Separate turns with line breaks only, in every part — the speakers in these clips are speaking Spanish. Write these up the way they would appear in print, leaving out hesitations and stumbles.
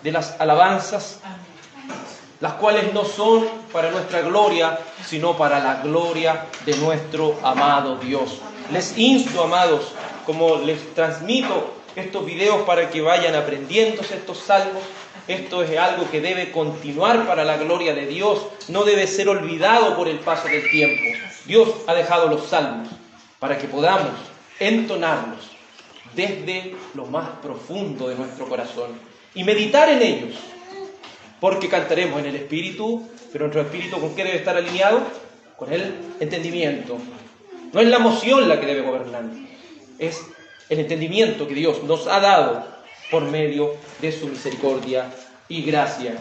de las alabanzas, las cuales no son para nuestra gloria, sino para la gloria de nuestro amado Dios. Les insto, amados, como les transmito estos videos para que vayan aprendiéndose estos salmos. Esto es algo que debe continuar para la gloria de Dios, no debe ser olvidado por el paso del tiempo. Dios ha dejado los salmos para que podamos entonarlos desde lo más profundo de nuestro corazón y meditar en ellos, porque cantaremos en el Espíritu, pero nuestro Espíritu ¿con qué debe estar alineado? Con el entendimiento. No es la emoción la que debe gobernar, es el entendimiento que Dios nos ha dado por medio de su misericordia y gracia.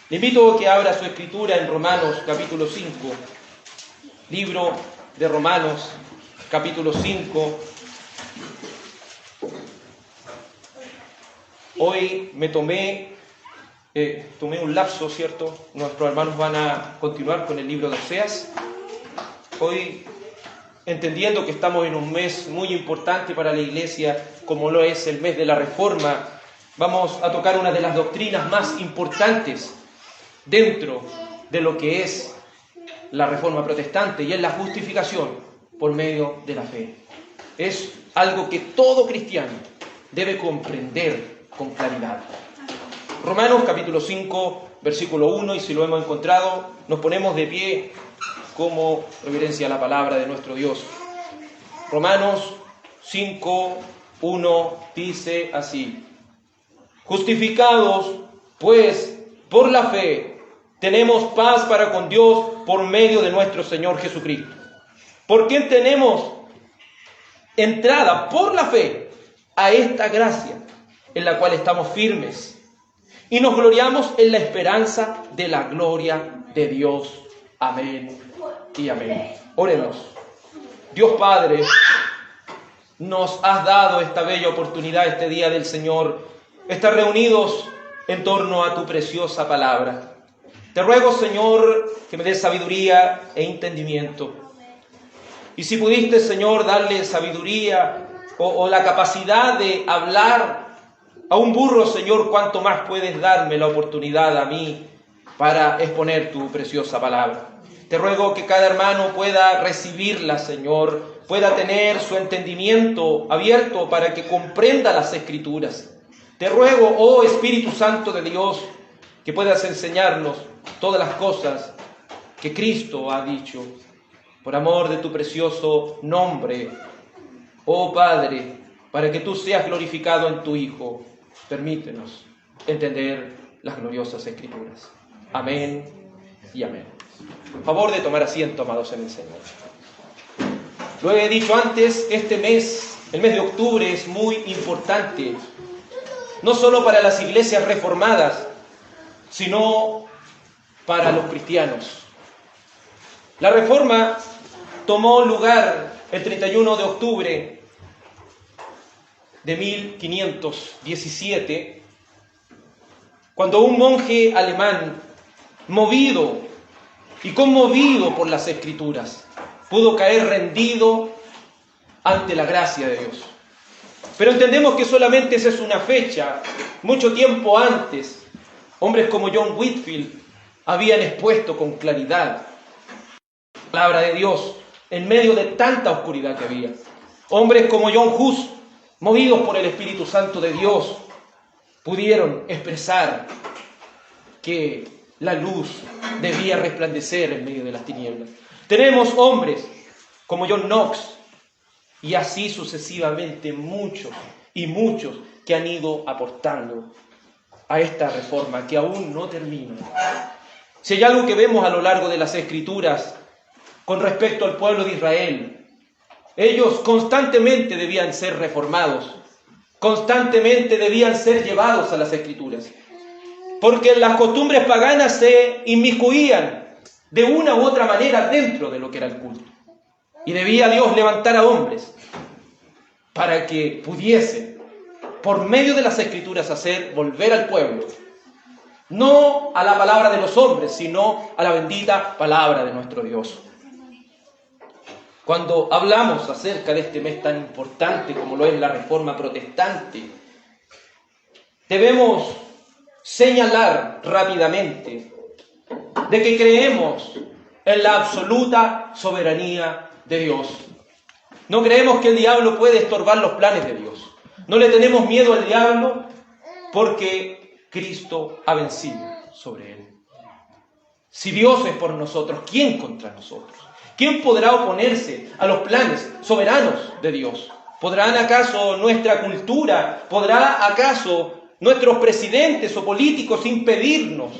Le invito a que abra su escritura en Romanos capítulo 5, libro de Romanos capítulo 5. Hoy me tomé un lapso, ¿cierto? Nuestros hermanos van a continuar con el libro de Oseas. Hoy, entendiendo que estamos en un mes muy importante para la iglesia, como lo es el mes de la Reforma, vamos a tocar una de las doctrinas más importantes dentro de lo que es la Reforma protestante, y es la justificación por medio de la fe. Es algo que todo cristiano debe comprender con claridad. Romanos capítulo 5, versículo 1, y si lo hemos encontrado, nos ponemos de pie como reverencia a la palabra de nuestro Dios. Romanos 5, 1 dice así: justificados, pues, por la fe, tenemos paz para con Dios por medio de nuestro Señor Jesucristo. ¿Por qué tenemos entrada por la fe a esta gracia en la cual estamos firmes? Y nos gloriamos en la esperanza de la gloria de Dios. Amén y amén. Oremos. Dios Padre, nos has dado esta bella oportunidad, este día del Señor, estar reunidos en torno a tu preciosa palabra. Te ruego, Señor, que me des sabiduría e entendimiento. Y si pudiste, Señor, darle sabiduría o la capacidad de hablar a un burro, Señor, cuánto más puedes darme la oportunidad a mí para exponer tu preciosa palabra. Te ruego que cada hermano pueda recibirla, Señor, pueda tener su entendimiento abierto para que comprenda las Escrituras. Te ruego, oh Espíritu Santo de Dios, que puedas enseñarnos todas las cosas que Cristo ha dicho. Por amor de tu precioso nombre, oh Padre, para que tú seas glorificado en tu Hijo, permítenos entender las gloriosas Escrituras. Amén y amén. Por favor de tomar asiento, amados en el Señor. Lo he dicho antes, este mes, el mes de octubre, es muy importante, no solo para las iglesias reformadas, sino para los cristianos. La Reforma tomó lugar el 31 de octubre de 1517, cuando un monje alemán, movido y conmovido por las Escrituras, pudo caer rendido ante la gracia de Dios. Pero entendemos que solamente esa es una fecha. Mucho tiempo antes, hombres como John Whitfield habían expuesto con claridad la palabra de Dios en medio de tanta oscuridad que había. Hombres como John Hus, movidos por el Espíritu Santo de Dios, pudieron expresar que la luz debía resplandecer en medio de las tinieblas. Tenemos hombres como John Knox, y así sucesivamente muchos y muchos que han ido aportando a esta reforma que aún no termina. Si hay algo que vemos a lo largo de las Escrituras con respecto al pueblo de Israel, ellos constantemente debían ser reformados, constantemente debían ser llevados a las Escrituras, porque las costumbres paganas se inmiscuían de una u otra manera dentro de lo que era el culto. Y debía Dios levantar a hombres para que pudiesen, por medio de las Escrituras, hacer volver al pueblo, no a la palabra de los hombres, sino a la bendita palabra de nuestro Dios. Cuando hablamos acerca de este mes tan importante como lo es la Reforma protestante, debemos señalar rápidamente de que creemos en la absoluta soberanía de Dios. No creemos que el diablo puede estorbar los planes de Dios. No le tenemos miedo al diablo porque Cristo ha vencido sobre él. Si Dios es por nosotros, ¿quién contra nosotros? ¿Quién podrá oponerse a los planes soberanos de Dios? ¿Podrán acaso nuestra cultura, podrá acaso nuestros presidentes o políticos impedirnos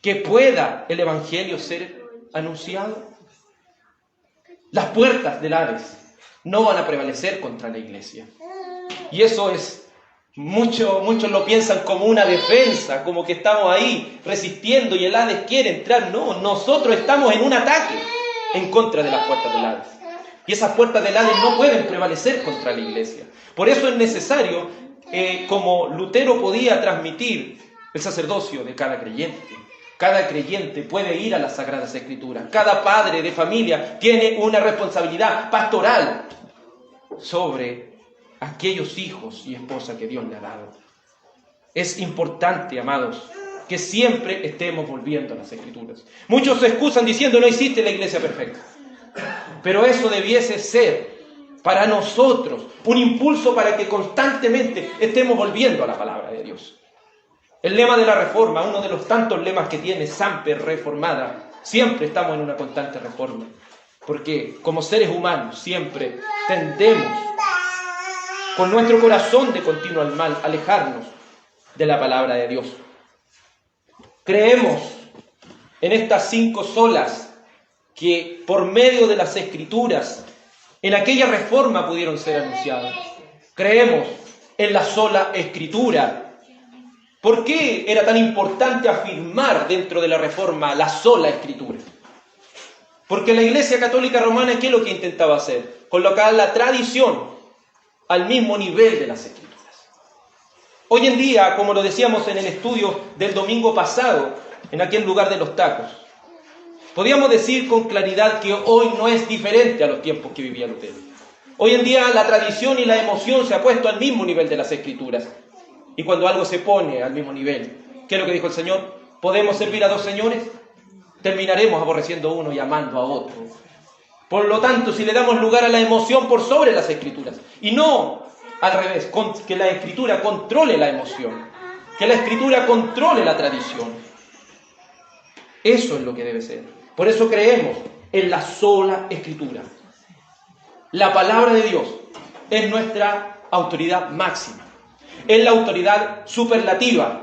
que pueda el Evangelio ser anunciado? Las puertas del Hades no van a prevalecer contra la iglesia. Y eso es, muchos lo piensan como una defensa, como que estamos ahí resistiendo y el Hades quiere entrar. No, nosotros estamos en un ataque en contra de las puertas del Hades. Y esas puertas del Hades no pueden prevalecer contra la iglesia. Por eso es necesario, como Lutero podía transmitir, el sacerdocio de cada creyente. Cada creyente puede ir a las Sagradas Escrituras. Cada padre de familia tiene una responsabilidad pastoral sobre aquellos hijos y esposas que Dios le ha dado. Es importante, amados, que siempre estemos volviendo a las Escrituras. Muchos se excusan diciendo no existe la iglesia perfecta. Pero eso debiese ser para nosotros un impulso para que constantemente estemos volviendo a la palabra de Dios. El lema de la Reforma, uno de los tantos lemas que tiene Samper Reformada, siempre estamos en una constante reforma, porque como seres humanos siempre tendemos con nuestro corazón de continuo al mal alejarnos de la palabra de Dios. Creemos en estas 5 solas que por medio de las Escrituras en aquella reforma pudieron ser anunciadas. Creemos en la sola Escritura. ¿Por qué era tan importante afirmar dentro de la Reforma la sola Escritura? Porque la Iglesia Católica Romana, ¿qué es lo que intentaba hacer? Colocar la tradición al mismo nivel de las Escrituras. Hoy en día, como lo decíamos en el estudio del domingo pasado, en aquel lugar de los tacos, podíamos decir con claridad que hoy no es diferente a los tiempos que vivía Lutero. Hoy en día la tradición y la emoción se ha puesto al mismo nivel de las Escrituras. Y cuando algo se pone al mismo nivel, ¿qué es lo que dijo el Señor? ¿Podemos servir a 2 señores? Terminaremos aborreciendo a uno y amando a otro. Por lo tanto, si le damos lugar a la emoción por sobre las Escrituras, y no al revés, que la Escritura controle la emoción, que la Escritura controle la tradición. Eso es lo que debe ser. Por eso creemos en la sola Escritura. La palabra de Dios es nuestra autoridad máxima. Es la autoridad superlativa,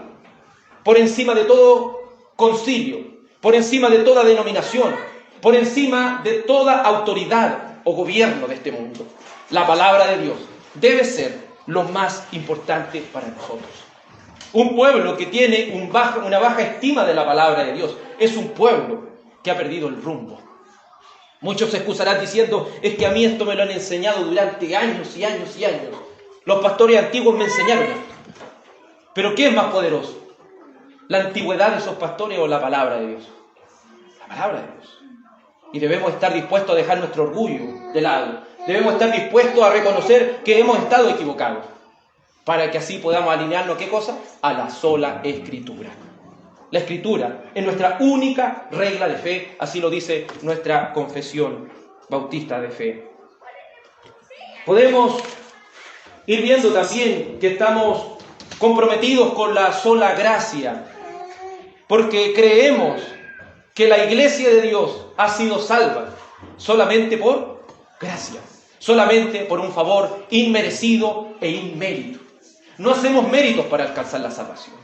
por encima de todo concilio, por encima de toda denominación, por encima de toda autoridad o gobierno de este mundo. La palabra de Dios debe ser lo más importante para nosotros. Un pueblo que tiene una baja estima de la palabra de Dios es un pueblo que ha perdido el rumbo. Muchos se excusarán diciendo, es que a mí esto me lo han enseñado durante años y años y años. Los pastores antiguos me enseñaron esto. Pero ¿qué es más poderoso? ¿La antigüedad de esos pastores o la palabra de Dios? La palabra de Dios. Y debemos estar dispuestos a dejar nuestro orgullo de lado. Debemos estar dispuestos a reconocer que hemos estado equivocados. Para que así podamos alinearnos, ¿qué cosa? A la sola Escritura. La Escritura es nuestra única regla de fe. Así lo dice nuestra confesión bautista de fe. Podemos ir viendo también que estamos comprometidos con la sola gracia, porque creemos que la iglesia de Dios ha sido salva solamente por gracia, solamente por un favor inmerecido e inmérito. No hacemos méritos para alcanzar la salvación.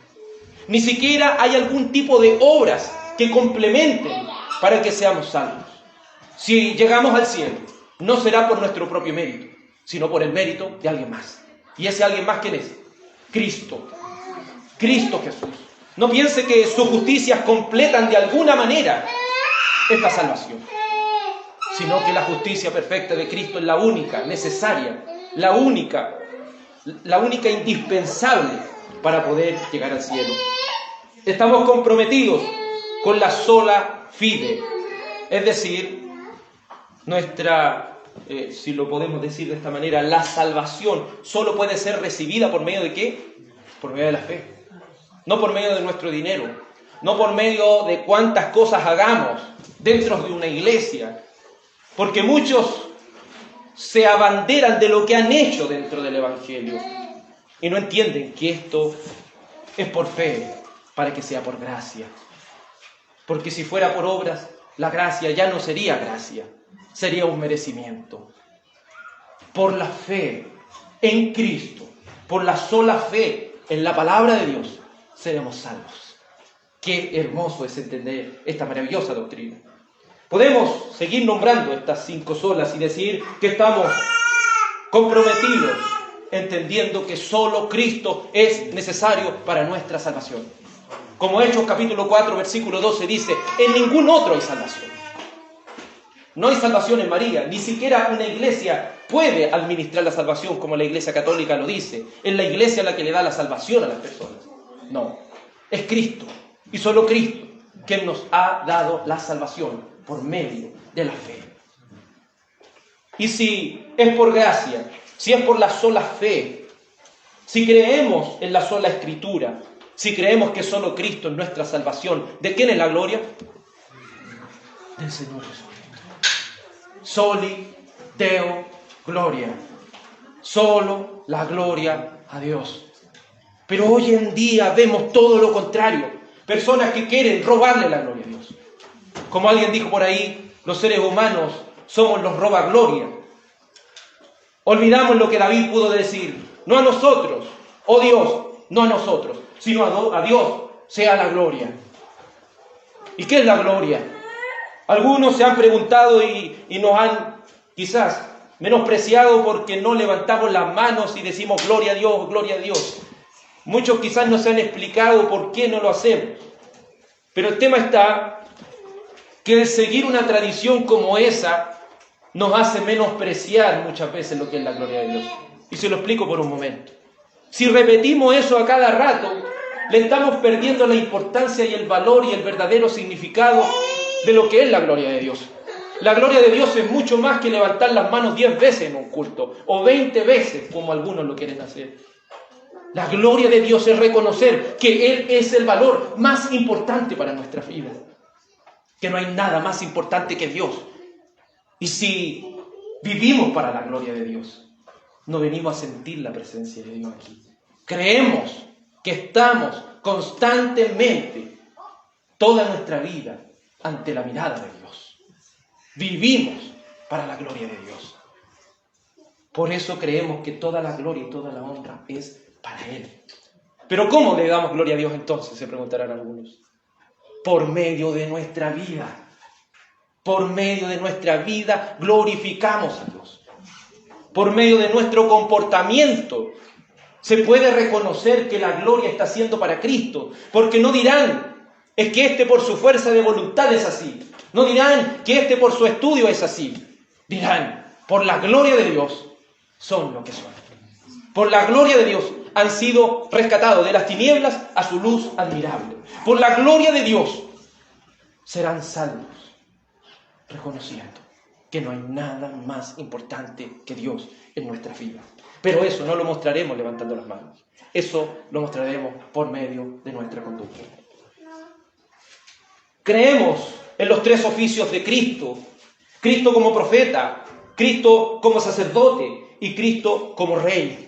Ni siquiera hay algún tipo de obras que complementen para que seamos salvos. Si llegamos al cielo, no será por nuestro propio mérito, sino por el mérito de alguien más. ¿Y ese alguien más quién es? Cristo. Cristo Jesús. No piense que sus justicias completan de alguna manera esta salvación, sino que la justicia perfecta de Cristo es la única, necesaria, la única indispensable para poder llegar al cielo. Estamos comprometidos con la sola fide, es decir, nuestra si lo podemos decir de esta manera, la salvación solo puede ser recibida por medio de ¿qué? Por medio de la fe. no por medio de nuestro dinero, no por medio de cuántas cosas hagamos dentro de una iglesia, porque muchos se abanderan de lo que han hecho dentro del Evangelio y no entienden que esto es por fe, para que sea por gracia. Porque si fuera por obras, la gracia ya no sería gracia, sería un merecimiento. Por la fe en Cristo, por la sola fe en la palabra de Dios, seremos salvos. Qué hermoso es entender esta maravillosa doctrina. Podemos seguir nombrando estas 5 solas y decir que estamos comprometidos, entendiendo que solo Cristo es necesario para nuestra salvación. Como Hechos capítulo 4, versículo 12 dice, en ningún otro hay salvación. No hay salvación en María, ni siquiera una iglesia puede administrar la salvación como la Iglesia Católica lo dice. Es la iglesia la que le da la salvación a las personas. No, es Cristo, y solo Cristo, quien nos ha dado la salvación por medio de la fe. Y si es por gracia, si es por la sola fe, si creemos en la sola Escritura, si creemos que solo Cristo es nuestra salvación, ¿de quién es la gloria? Del Señor Jesucristo. Soli Deo Gloria. Solo la gloria a Dios. Pero hoy en día vemos todo lo contrario. Personas que quieren robarle la gloria a Dios. Como alguien dijo por ahí, los seres humanos somos los robagloria. Olvidamos lo que David pudo decir. No a nosotros, oh Dios, no a nosotros, sino a Dios sea la gloria. ¿Y qué es la gloria? Algunos se han preguntado y nos han quizás menospreciado porque no levantamos las manos y decimos gloria a Dios, gloria a Dios. Muchos quizás no se han explicado por qué no lo hacemos. Pero el tema está que el seguir una tradición como esa nos hace menospreciar muchas veces lo que es la gloria de Dios. Y se lo explico por un momento. Si repetimos eso a cada rato, le estamos perdiendo la importancia y el valor y el verdadero significado de lo que es la gloria de Dios. La gloria de Dios es mucho más que levantar las manos 10 veces en un culto, o 20 veces, como algunos lo quieren hacer. La gloria de Dios es reconocer que Él es el valor más importante para nuestra vida. Que no hay nada más importante que Dios. Y si vivimos para la gloria de Dios, no venimos a sentir la presencia de Dios aquí. Creemos que estamos constantemente, toda nuestra vida, ante la mirada de Dios. Vivimos para la gloria de Dios. Por eso creemos que toda la gloria y toda la honra es para Él. Pero ¿cómo le damos gloria a Dios entonces? Se preguntarán algunos. Por medio de nuestra vida. Por medio de nuestra vida glorificamos a Dios. Por medio de nuestro comportamiento se puede reconocer que la gloria está siendo para Cristo. Porque no dirán, es que este por su fuerza de voluntad es así. No dirán que este por su estudio es así. Dirán, por la gloria de Dios son lo que son. Por la gloria de Dios han sido rescatados de las tinieblas a su luz admirable. Por la gloria de Dios serán salvos, reconociendo que no hay nada más importante que Dios en nuestra vida. Pero eso no lo mostraremos levantando las manos. Eso lo mostraremos por medio de nuestra conducta. Creemos en los 3 oficios de Cristo. Cristo como profeta, Cristo como sacerdote y Cristo como rey.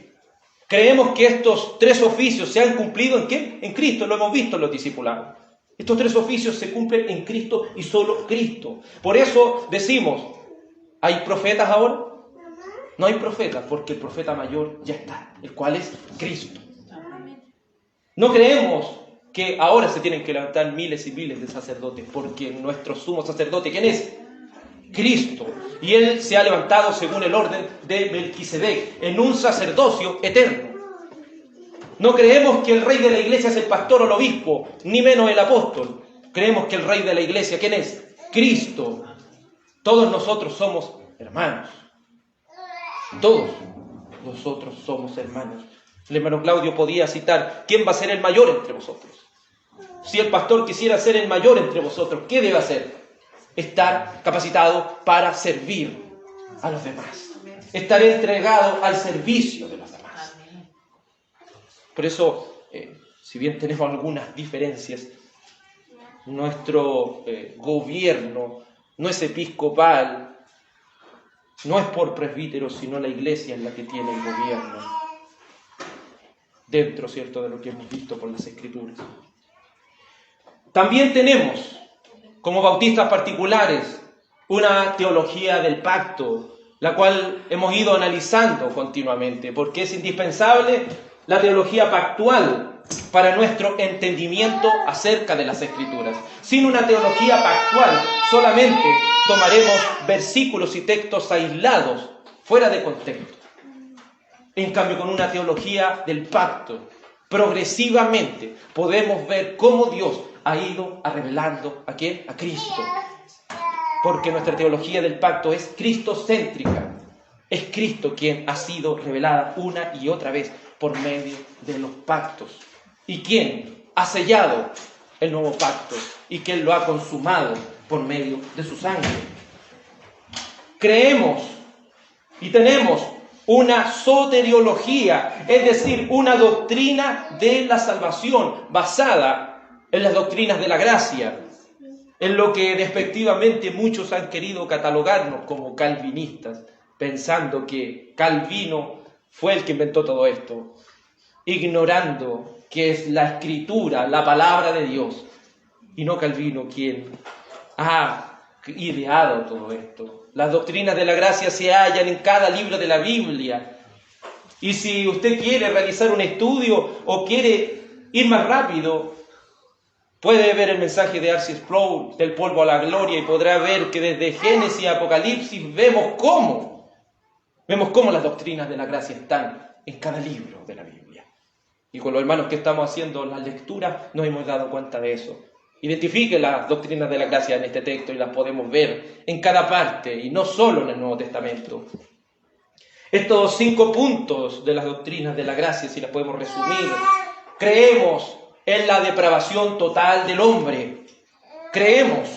Creemos que estos 3 oficios se han cumplido ¿en qué? En Cristo, lo hemos visto en los discipulados. Estos 3 oficios se cumplen en Cristo y solo Cristo. Por eso decimos, ¿hay profetas ahora? No hay profetas, porque el profeta mayor ya está, el cual es Cristo. No creemos que ahora se tienen que levantar miles y miles de sacerdotes, porque nuestro sumo sacerdote, ¿quién es? Cristo. Y Él se ha levantado según el orden de Melquisedec, en un sacerdocio eterno. No creemos que el rey de la iglesia es el pastor o el obispo, ni menos el apóstol. Creemos que el rey de la iglesia, ¿quién es? Cristo. Todos nosotros somos hermanos. Todos nosotros somos hermanos. El hermano Claudio podía citar, ¿quién va a ser el mayor entre vosotros? Si el pastor quisiera ser el mayor entre vosotros, ¿qué debe hacer? Estar capacitado para servir a los demás. Estar entregado al servicio de los demás. Por eso si bien tenemos algunas diferencias, nuestro gobierno no es episcopal, no es por presbíteros, sino la iglesia es la que tiene el gobierno, dentro, ¿cierto?, de lo que hemos visto por las Escrituras. También tenemos, como bautistas particulares, una teología del pacto, la cual hemos ido analizando continuamente, porque es indispensable la teología pactual para nuestro entendimiento acerca de las Escrituras. Sin una teología pactual, solamente tomaremos versículos y textos aislados, fuera de contexto. En cambio, con una teología del pacto, progresivamente podemos ver cómo Dios ha ido revelando ¿a quién? A Cristo. Porque nuestra teología del pacto es cristocéntrica. Es Cristo quien ha sido revelada una y otra vez por medio de los pactos. Y quien ha sellado el nuevo pacto y quien lo ha consumado por medio de su sangre. Creemos y tenemos una soteriología, es decir, una doctrina de la salvación basada en las doctrinas de la gracia, en lo que despectivamente muchos han querido catalogarnos como calvinistas, pensando que Calvino fue el que inventó todo esto, ignorando que es la Escritura, la palabra de Dios, y no Calvino quien ha ideado todo esto. Las doctrinas de la gracia se hallan en cada libro de la Biblia. Y si usted quiere realizar un estudio o quiere ir más rápido, puede ver el mensaje de R.C. Sproul, Del polvo a la gloria, y podrá ver que desde Génesis a Apocalipsis vemos cómo las doctrinas de la gracia están en cada libro de la Biblia. Y con los hermanos que estamos haciendo la lectura nos hemos dado cuenta de eso. Identifique las doctrinas de la gracia en este texto y las podemos ver en cada parte y no solo en el Nuevo Testamento. Estos 5 puntos de las doctrinas de la gracia, si las podemos resumir: creemos en la depravación total del hombre. Creemos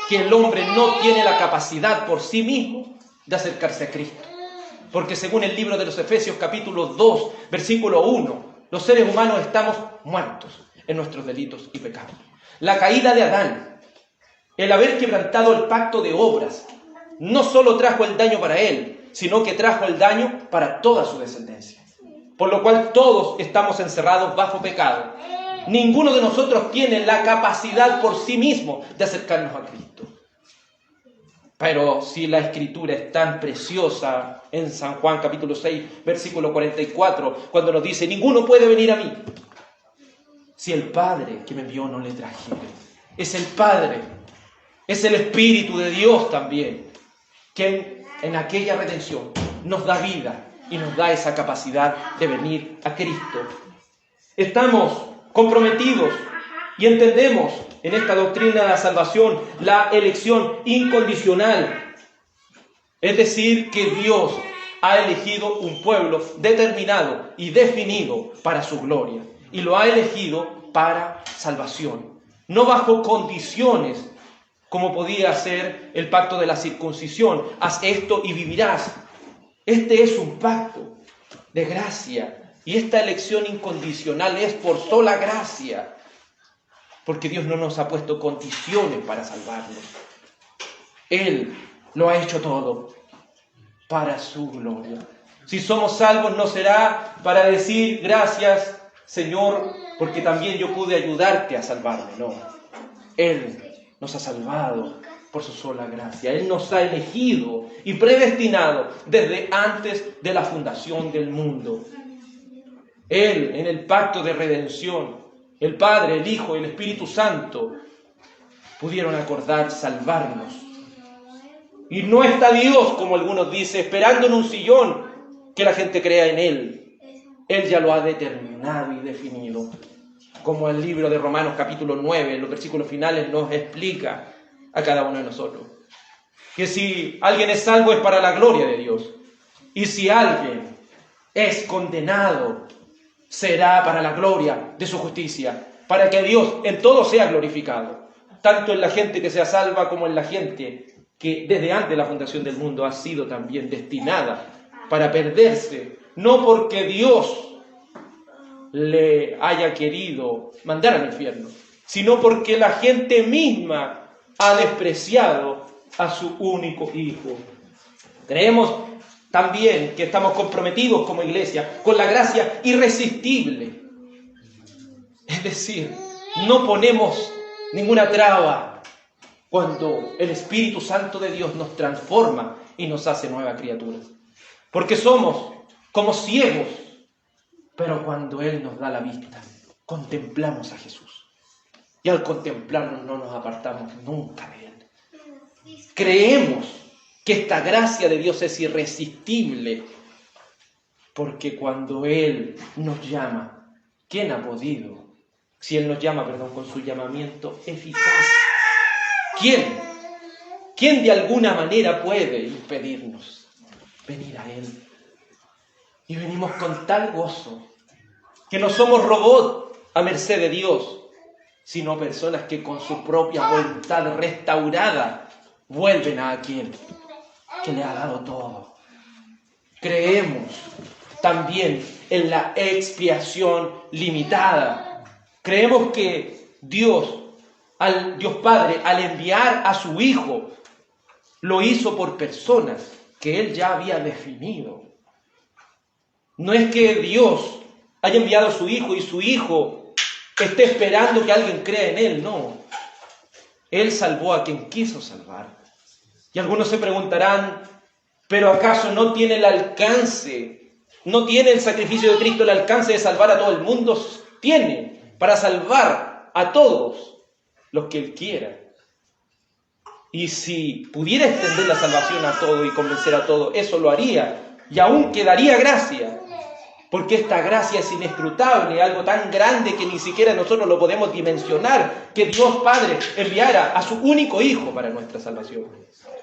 que el hombre no tiene la capacidad por sí mismo de acercarse a Cristo. Porque según el libro de los Efesios capítulo 2, versículo 1, los seres humanos estamos muertos en nuestros delitos y pecados. La caída de Adán, el haber quebrantado el pacto de obras, no solo trajo el daño para él, sino que trajo el daño para toda su descendencia. Por lo cual todos estamos encerrados bajo pecado. Ninguno de nosotros tiene la capacidad por sí mismo de acercarnos a Cristo. Pero si la Escritura es tan preciosa en San Juan capítulo 6, versículo 44, cuando nos dice: ninguno puede venir a mí si el Padre que me envió no le trajere. Es el Padre, es el Espíritu de Dios también, quien en aquella redención nos da vida y nos da esa capacidad de venir a Cristo. Estamos comprometidos y entendemos en esta doctrina de la salvación la elección incondicional. Es decir, que Dios ha elegido un pueblo determinado y definido para su gloria. Y lo ha elegido para salvación. No bajo condiciones, como podía ser el pacto de la circuncisión. Haz esto y vivirás. Este es un pacto de gracia. Y esta elección incondicional es por sola gracia. Porque Dios no nos ha puesto condiciones para salvarnos. Él lo ha hecho todo para su gloria. Si somos salvos, no será para decir: gracias, Señor, porque también yo pude ayudarte a salvarme. No. Él nos ha salvado por su sola gracia. Él nos ha elegido y predestinado desde antes de la fundación del mundo. Él, en el pacto de redención, el Padre, el Hijo y el Espíritu Santo pudieron acordar salvarnos. Y no está Dios, como algunos dicen, esperando en un sillón que la gente crea en Él. Él ya lo ha determinado y definido. Como el libro de Romanos capítulo 9, en los versículos finales, nos explica a cada uno de nosotros. Que si alguien es salvo es para la gloria de Dios. Y si alguien es condenado, será para la gloria de su justicia. Para que Dios en todo sea glorificado. Tanto en la gente que sea salva como en la gente que desde antes de la fundación del mundo ha sido también destinada para perderse. No porque Dios le haya querido mandar al infierno, sino porque la gente misma ha despreciado a su único Hijo. Creemos también que estamos comprometidos como iglesia con la gracia irresistible. Es decir, no ponemos ninguna traba cuando el Espíritu Santo de Dios nos transforma y nos hace nueva criatura. Porque somos como ciegos, pero cuando Él nos da la vista, contemplamos a Jesús. Y al contemplarnos no nos apartamos nunca de Él. Creemos que esta gracia de Dios es irresistible, porque cuando Él nos llama, ¿quién ha podido? Si Él nos llama, con su llamamiento eficaz, ¿quién de alguna manera puede impedirnos venir a Él? Y venimos con tal gozo, que no somos robots a merced de Dios, sino personas que con su propia voluntad restaurada vuelven a aquel que le ha dado todo. Creemos también en la expiación limitada. Creemos que Dios Padre, al enviar a su Hijo, lo hizo por personas que Él ya había definido. No es que Dios haya enviado a su Hijo y su Hijo esté esperando que alguien crea en Él, no. Él salvó a quien quiso salvar. Y algunos se preguntarán, ¿pero acaso no tiene el alcance? ¿No tiene el sacrificio de Cristo el alcance de salvar a todo el mundo? Tiene, para salvar a todos los que Él quiera. Y si pudiera extender la salvación a todo y convencer a todo, eso lo haría. Y aún quedaría gracia. Porque esta gracia es inescrutable, algo tan grande que ni siquiera nosotros lo podemos dimensionar, que Dios Padre enviara a su único Hijo para nuestra salvación.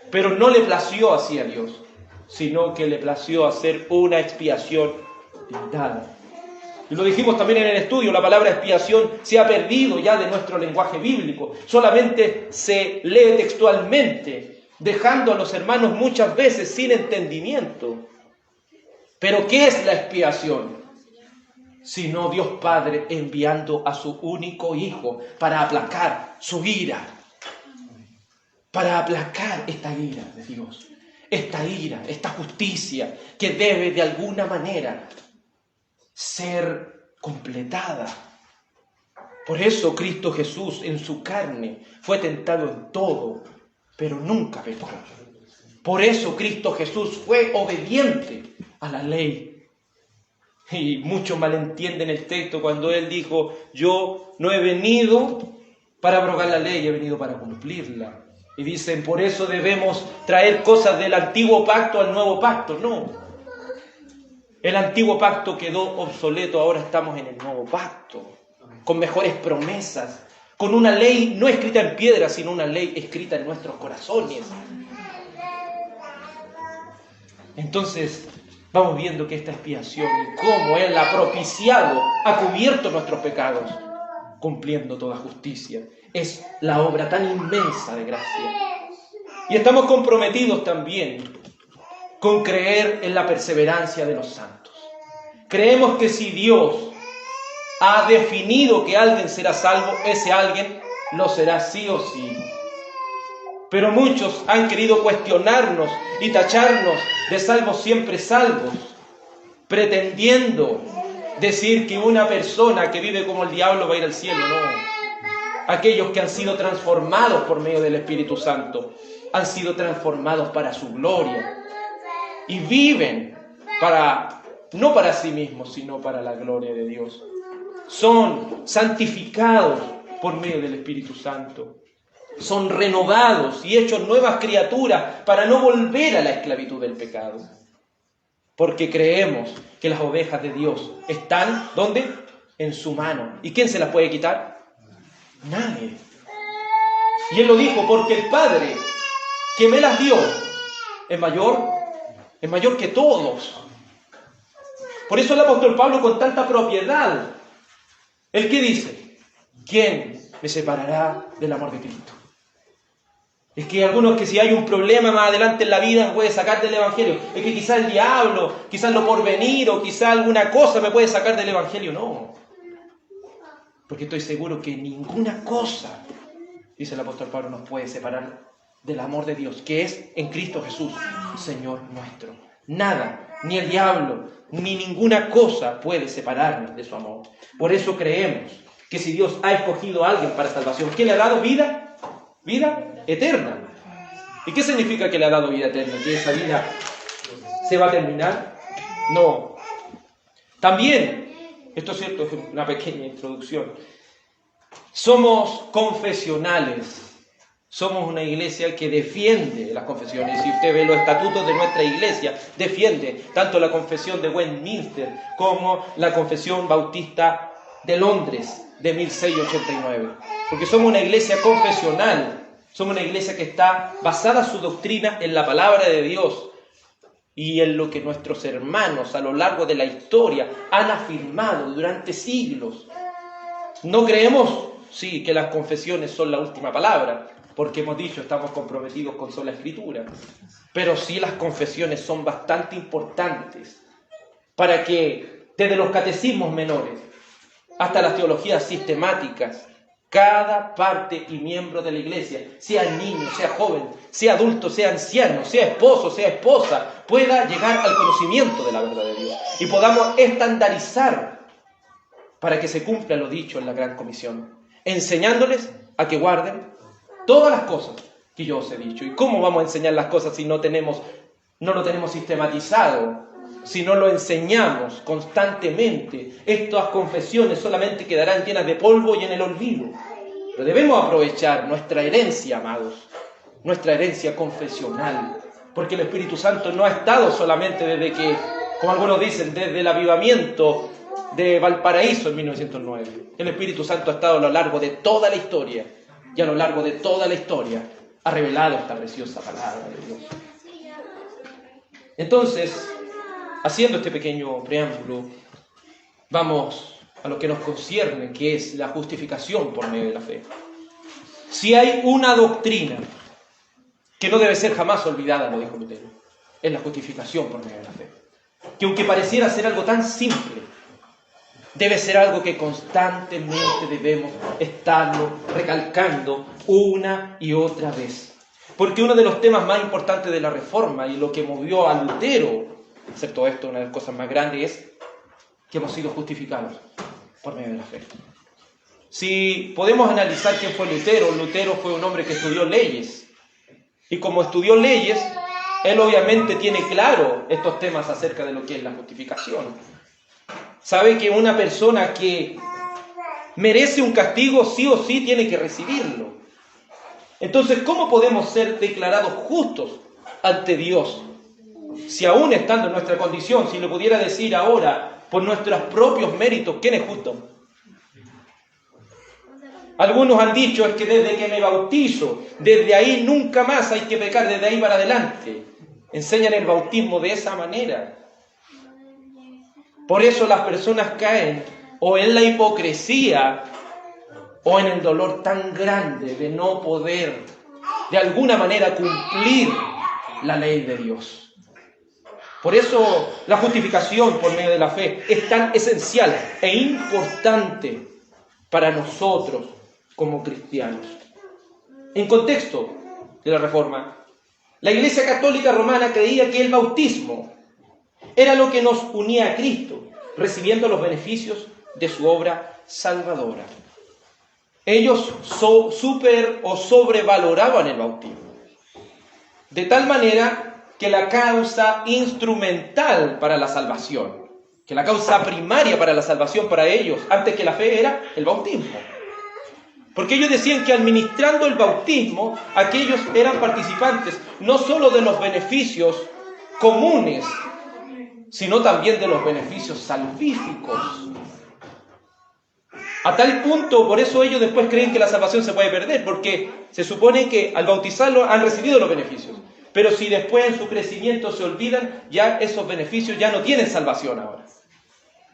Pero no le plació así a Dios, sino que le plació hacer una expiación limitada. Y lo dijimos también en el estudio, la palabra expiación se ha perdido ya de nuestro lenguaje bíblico. Solamente se lee textualmente, dejando a los hermanos muchas veces sin entendimiento. Pero ¿qué es la expiación? Sino Dios Padre enviando a su único Hijo para aplacar su ira. Para aplacar esta ira de Dios. Esta ira, esta justicia que debe de alguna manera ser completada. Por eso Cristo Jesús en su carne fue tentado en todo, pero nunca pecó. Por eso Cristo Jesús fue obediente a la ley. Y muchos malentienden el texto cuando Él dijo, yo no he venido para abrogar la ley, he venido para cumplirla. Y dicen, por eso debemos traer cosas del antiguo pacto al nuevo pacto. No. El antiguo pacto quedó obsoleto, ahora estamos en el nuevo pacto, con mejores promesas, con una ley no escrita en piedra, sino una ley escrita en nuestros corazones. Entonces, vamos viendo que esta expiación y cómo Él ha propiciado, ha cubierto nuestros pecados, cumpliendo toda justicia. Es la obra tan inmensa de gracia. Y estamos comprometidos también con creer en la perseverancia de los santos. Creemos que si Dios ha definido que alguien será salvo, ese alguien lo será sí o sí. Pero muchos han querido cuestionarnos y tacharnos de salvos siempre salvos, pretendiendo decir que una persona que vive como el diablo va a ir al cielo. No. Aquellos que han sido transformados por medio del Espíritu Santo han sido transformados para su gloria y viven no para sí mismos, sino para la gloria de Dios. Son santificados por medio del Espíritu Santo. Son renovados y hechos nuevas criaturas para no volver a la esclavitud del pecado. Porque creemos que las ovejas de Dios están, ¿dónde? En su mano. ¿Y quién se las puede quitar? Nadie. Y Él lo dijo, porque el Padre que me las dio es mayor que todos. Por eso el apóstol Pablo con tanta propiedad, ¿él qué dice? ¿Quién me separará del amor de Cristo? Es que algunos que si hay un problema más adelante en la vida me puede sacar del Evangelio. Es que quizá el diablo, quizás lo porvenir o quizá alguna cosa me puede sacar del Evangelio. No. Porque estoy seguro que ninguna cosa, dice el apóstol Pablo, nos puede separar del amor de Dios, que es en Cristo Jesús, Señor nuestro. Nada, ni el diablo, ni ninguna cosa puede separarnos de su amor. Por eso creemos que si Dios ha escogido a alguien para salvación, ¿qué le ha dado? Vida, vida eterna. ¿Y qué significa que le ha dado vida eterna? ¿Que esa vida se va a terminar? No. También, esto es cierto, es una pequeña introducción, somos confesionales. Somos una iglesia que defiende las confesiones. Si usted ve los estatutos de nuestra iglesia, defiende tanto la confesión de Westminster como la confesión bautista de Londres de 1689. Porque somos una iglesia confesional, somos una iglesia que está basada su doctrina en la palabra de Dios y en lo que nuestros hermanos a lo largo de la historia han afirmado durante siglos. No creemos, sí, que las confesiones son la última palabra, porque hemos dicho, estamos comprometidos con sola escritura. Pero sí las confesiones son bastante importantes para que desde los catecismos menores hasta las teologías sistemáticas, cada parte y miembro de la iglesia, sea niño, sea joven, sea adulto, sea anciano, sea esposo, sea esposa, pueda llegar al conocimiento de la verdad de Dios y podamos estandarizar para que se cumpla lo dicho en la Gran Comisión, enseñándoles a que guarden todas las cosas que yo os he dicho. ¿Y cómo vamos a enseñar las cosas si no lo tenemos sistematizado? Si no lo enseñamos constantemente, estas confesiones solamente quedarán llenas de polvo y en el olvido. Pero debemos aprovechar nuestra herencia, amados, nuestra herencia confesional, porque el Espíritu Santo no ha estado solamente desde que, como algunos dicen, desde el avivamiento de Valparaíso en 1909. El Espíritu Santo ha estado a lo largo de toda la historia. Y a lo largo de toda la historia ha revelado esta preciosa palabra de Dios. Entonces, haciendo este pequeño preámbulo, vamos a lo que nos concierne, que es la justificación por medio de la fe. Si hay una doctrina que no debe ser jamás olvidada, lo dijo Lutero, es la justificación por medio de la fe. Que aunque pareciera ser algo tan simple, debe ser algo que constantemente debemos estarlo recalcando una y otra vez. Porque uno de los temas más importantes de la Reforma y lo que movió a Lutero, excepto esto, una de las cosas más grandes, es que hemos sido justificados por medio de la fe. Si podemos analizar quién fue Lutero, Lutero fue un hombre que estudió leyes. Y como estudió leyes, él obviamente tiene claro estos temas acerca de lo que es la justificación. Sabe que una persona que merece un castigo sí o sí tiene que recibirlo. Entonces, ¿cómo podemos ser declarados justos ante Dios? Si aún estando en nuestra condición, si le pudiera decir ahora, por nuestros propios méritos, ¿quién es justo? Algunos han dicho, es que desde que me bautizo, desde ahí nunca más hay que pecar, desde ahí para adelante. Enseñan el bautismo de esa manera. Por eso las personas caen o en la hipocresía o en el dolor tan grande de no poder de alguna manera cumplir la ley de Dios. Por eso la justificación por medio de la fe es tan esencial e importante para nosotros como cristianos. En contexto de la Reforma, la Iglesia Católica Romana creía que el bautismo era lo que nos unía a Cristo, recibiendo los beneficios de su obra salvadora. Ellos sobrevaloraban el bautismo, de tal manera que la causa instrumental para la salvación, que la causa primaria para la salvación para ellos, antes que la fe, era el bautismo. Porque ellos decían que administrando el bautismo, aquellos eran participantes no solo de los beneficios comunes, sino también de los beneficios salvíficos. A tal punto, por eso ellos después creen que la salvación se puede perder, porque se supone que al bautizarlo han recibido los beneficios. Pero si después en su crecimiento se olvidan, ya esos beneficios ya no tienen salvación ahora.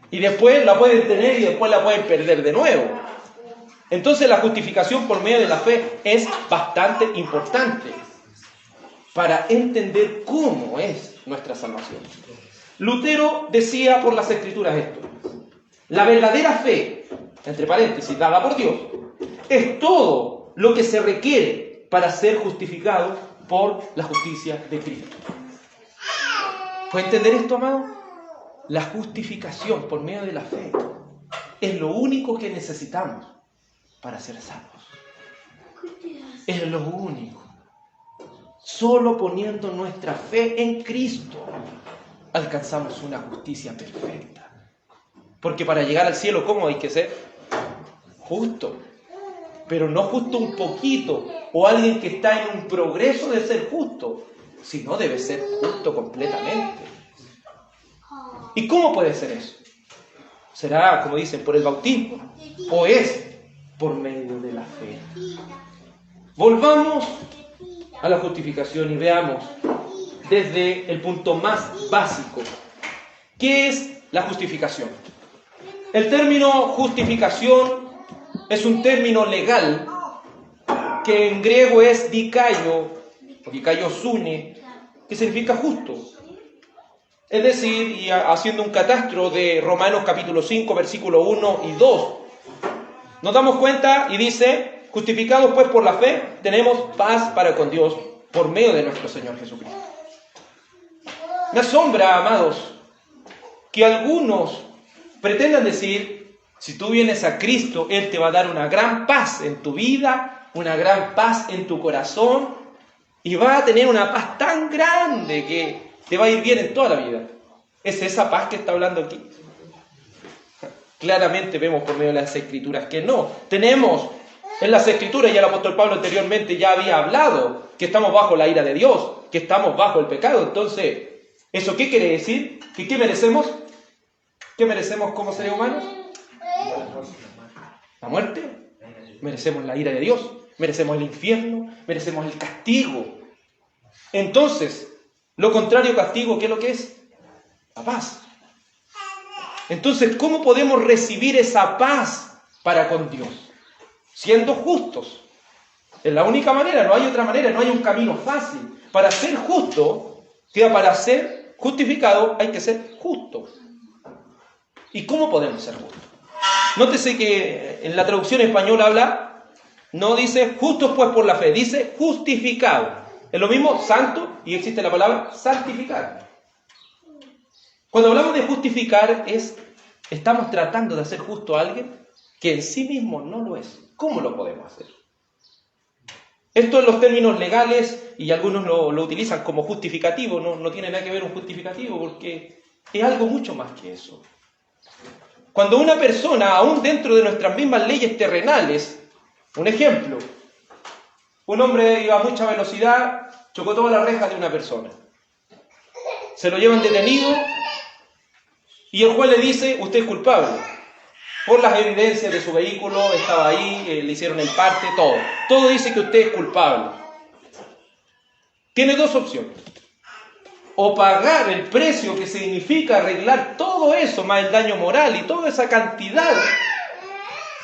Y después la pueden tener y después la pueden perder de nuevo. Entonces la justificación por medio de la fe es bastante importante para entender cómo es nuestra salvación. Lutero decía por las Escrituras esto: la verdadera fe entre paréntesis, dada por Dios, es todo lo que se requiere para ser justificado por la justicia de Cristo. ¿Puede entender esto, amado? La justificación por medio de la fe es lo único que necesitamos para ser salvos. Es lo único. Solo poniendo nuestra fe en Cristo alcanzamos una justicia perfecta. Porque para llegar al cielo, ¿cómo hay que ser? Justo. Pero no justo un poquito o alguien que está en un progreso de ser justo, sino debe ser justo completamente. ¿Y cómo puede ser eso? ¿Será, como dicen, por el bautismo? ¿O es por medio de la fe? Volvamos a la justificación y veamos desde el punto más básico. ¿Qué es la justificación? El término justificación es un término legal que en griego es dikaio, o dikaiosune, que significa justo. Es decir, y haciendo un catastro de Romanos capítulo 5, versículo 1 y 2, nos damos cuenta y dice: justificados pues por la fe, tenemos paz para con Dios por medio de nuestro Señor Jesucristo. Me asombra, amados, que algunos pretendan decir: si tú vienes a Cristo, Él te va a dar una gran paz en tu vida, una gran paz en tu corazón, y va a tener una paz tan grande que te va a ir bien en toda la vida. ¿Es esa paz que está hablando aquí? Claramente vemos por medio de las Escrituras que no. Tenemos en las Escrituras, y el apóstol Pablo anteriormente ya había hablado, que estamos bajo la ira de Dios, que estamos bajo el pecado. Entonces, ¿eso qué quiere decir? ¿Que qué merecemos? ¿Qué merecemos como seres humanos? ¿La muerte? Merecemos la ira de Dios, merecemos el infierno, merecemos el castigo. Entonces, lo contrario castigo, ¿qué es lo que es? La paz. Entonces, ¿cómo podemos recibir esa paz para con Dios? Siendo justos. Es la única manera, no hay otra manera, no hay un camino fácil. Para ser justo, para ser justificado, hay que ser justo. ¿Y cómo podemos ser justos? Nótese que en la traducción española no dice justos pues por la fe, dice justificado. Es lo mismo santo y existe la palabra santificar. Cuando hablamos de justificar estamos tratando de hacer justo a alguien que en sí mismo no lo es. ¿Cómo lo podemos hacer? Esto en los términos legales, y algunos lo utilizan como justificativo, no tiene nada que ver un justificativo porque es algo mucho más que eso. Cuando una persona, aún dentro de nuestras mismas leyes terrenales, un ejemplo, un hombre iba a mucha velocidad, chocó toda la reja de una persona. Se lo llevan detenido y el juez le dice: usted es culpable. Por las evidencias de su vehículo, estaba ahí, le hicieron el parte, todo. Todo dice que usted es culpable. Tiene dos opciones. O pagar el precio que significa arreglar todo eso, más el daño moral y toda esa cantidad,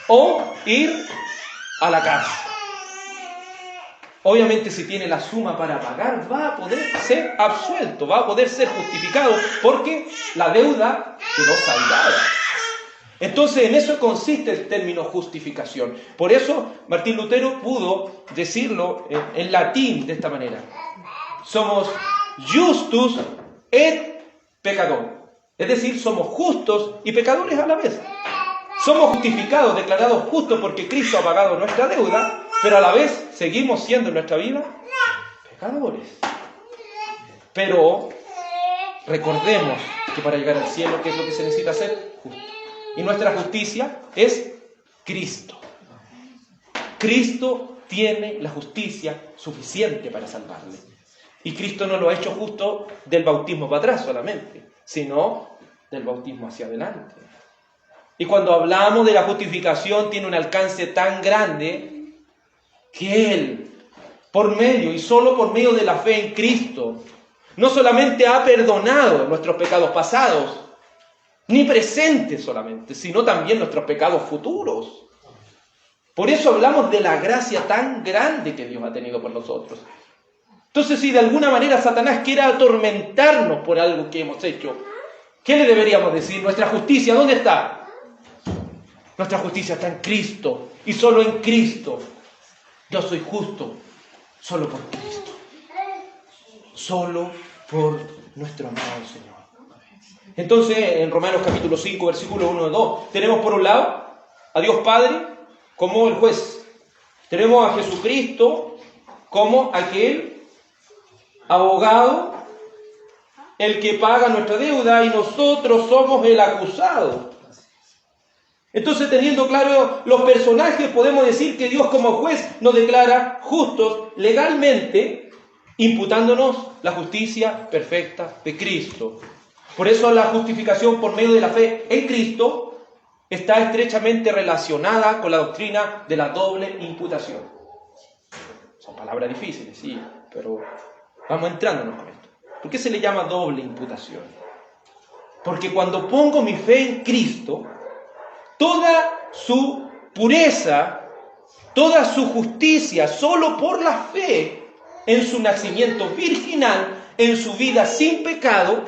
o ir a la cárcel. Obviamente, si tiene la suma para pagar, va a poder ser absuelto, va a poder ser justificado, porque la deuda quedó saldada. Entonces, en eso consiste el término justificación. Por eso, Martín Lutero pudo decirlo en latín de esta manera: somos justus et pecador. Es decir, somos justos y pecadores a la vez. Somos justificados, declarados justos porque Cristo ha pagado nuestra deuda, pero a la vez seguimos siendo en nuestra vida pecadores. Pero recordemos que para llegar al cielo, ¿qué es lo que se necesita hacer? Justo. Y nuestra justicia es Cristo. Cristo tiene la justicia suficiente para salvarle. Y Cristo no lo ha hecho justo del bautismo para atrás solamente, sino del bautismo hacia adelante. Y cuando hablamos de la justificación, tiene un alcance tan grande que Él, por medio y solo por medio de la fe en Cristo, no solamente ha perdonado nuestros pecados pasados, ni presentes solamente, sino también nuestros pecados futuros. Por eso hablamos de la gracia tan grande que Dios ha tenido por nosotros. Entonces, si de alguna manera Satanás quiere atormentarnos por algo que hemos hecho, ¿qué le deberíamos decir? Nuestra justicia, ¿dónde está? Nuestra justicia está en Cristo y solo en Cristo. Yo soy justo solo por Cristo. Solo por nuestro amado Señor. Entonces, en Romanos capítulo 5, versículos 1 y 2, tenemos por un lado a Dios Padre como el juez. Tenemos a Jesucristo como aquel abogado, el que paga nuestra deuda, y nosotros somos el acusado. Entonces, teniendo claro los personajes, podemos decir que Dios como juez nos declara justos legalmente, imputándonos la justicia perfecta de Cristo. Por eso la justificación por medio de la fe en Cristo está estrechamente relacionada con la doctrina de la doble imputación. Son palabras difíciles, sí, pero vamos entrándonos con esto. ¿Por qué se le llama doble imputación? Porque cuando pongo mi fe en Cristo, toda su pureza, toda su justicia, solo por la fe en su nacimiento virginal, en su vida sin pecado,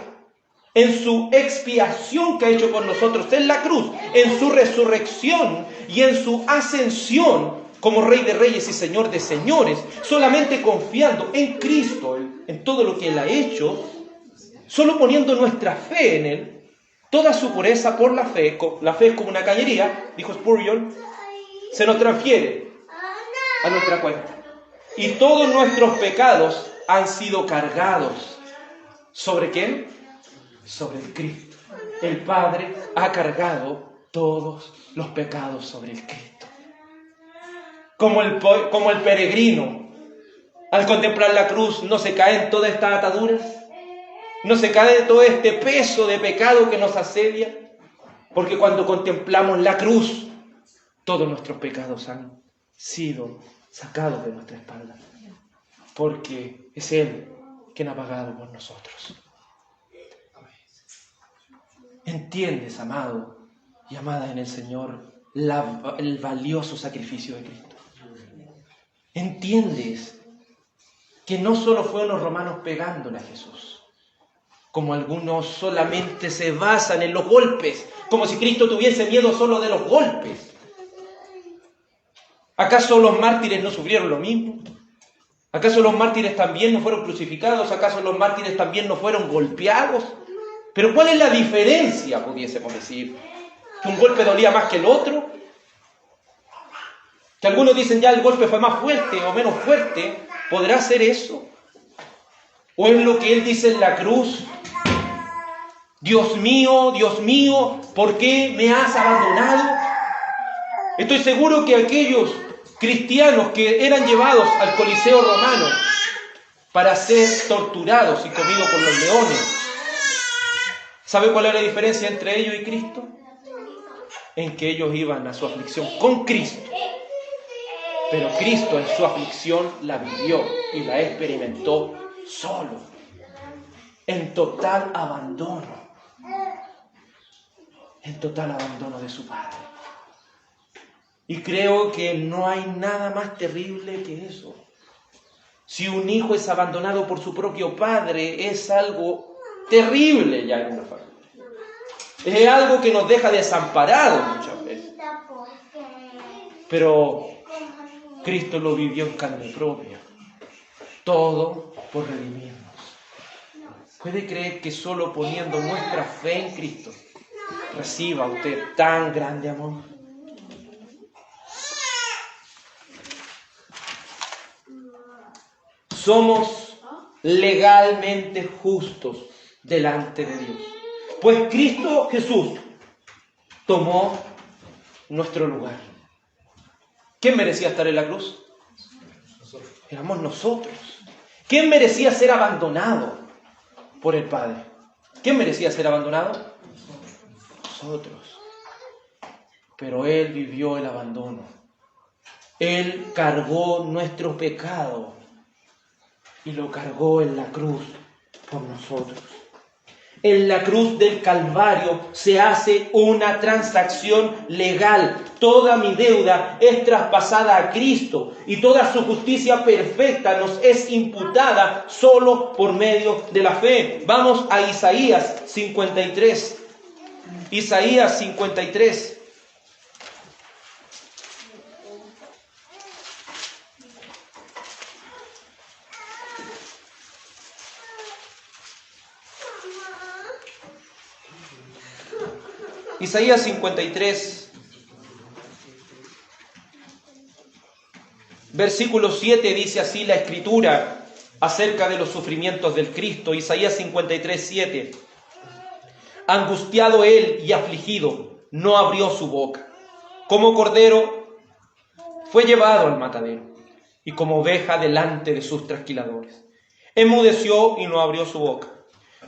en su expiación que ha hecho por nosotros en la cruz, en su resurrección y en su ascensión como Rey de Reyes y Señor de Señores, solamente confiando en Cristo, en todo lo que Él ha hecho, solo poniendo nuestra fe en Él, toda su pureza por la fe es como una cañería, dijo Spurgeon, se nos transfiere a nuestra cuenta. Y todos nuestros pecados han sido cargados. ¿Sobre quién? Sobre el Cristo. El Padre ha cargado todos los pecados sobre el Cristo. Como el peregrino, al contemplar la cruz, no se caen todas estas ataduras, no se cae todo este peso de pecado que nos asedia, porque cuando contemplamos la cruz, todos nuestros pecados han sido sacados de nuestra espalda, porque es Él quien ha pagado por nosotros. ¿Entiendes, amado y amada en el Señor, el valioso sacrificio de Cristo? ¿Entiendes que no solo fueron los romanos pegándole a Jesús, como algunos solamente se basan en los golpes, como si Cristo tuviese miedo solo de los golpes? ¿Acaso los mártires no sufrieron lo mismo? ¿Acaso los mártires también no fueron crucificados? ¿Acaso los mártires también no fueron golpeados? Pero ¿cuál es la diferencia, pudiésemos decir? ¿Que un golpe dolía más que el otro? Que algunos dicen ya el golpe fue más fuerte o menos fuerte. ¿Podrá ser eso? ¿O es lo que Él dice en la cruz? Dios mío, ¿por qué me has abandonado? Estoy seguro que aquellos cristianos que eran llevados al Coliseo romano para ser torturados y comidos por los leones, ¿sabe cuál es la diferencia entre ellos y Cristo? En que ellos iban a su aflicción con Cristo, pero Cristo en su aflicción la vivió y la experimentó solo, en total abandono de su Padre. Y creo que no hay nada más terrible que eso. Si un hijo es abandonado por su propio padre, es algo terrible ya en una familia. Es algo que nos deja desamparados muchas veces. Pero Cristo lo vivió en carne propia. Todo por redimirnos. ¿Puede creer que solo poniendo nuestra fe en Cristo reciba usted tan grande amor? Somos legalmente justos delante de Dios, pues Cristo Jesús tomó nuestro lugar. ¿Quién merecía estar en la cruz? Éramos nosotros. ¿Quién merecía ser abandonado por el Padre? ¿Quién merecía ser abandonado? Nosotros. Pero Él vivió el abandono. Él cargó nuestro pecado y lo cargó en la cruz por nosotros. En la cruz del Calvario se hace una transacción legal. Toda mi deuda es traspasada a Cristo y toda su justicia perfecta nos es imputada solo por medio de la fe. Vamos a Isaías 53. Isaías 53. Isaías 53, versículo 7 dice así la Escritura acerca de los sufrimientos del Cristo. Isaías 53, 7. Angustiado él y afligido, no abrió su boca. Como cordero fue llevado al matadero, y como oveja delante de sus trasquiladores. Enmudeció y no abrió su boca.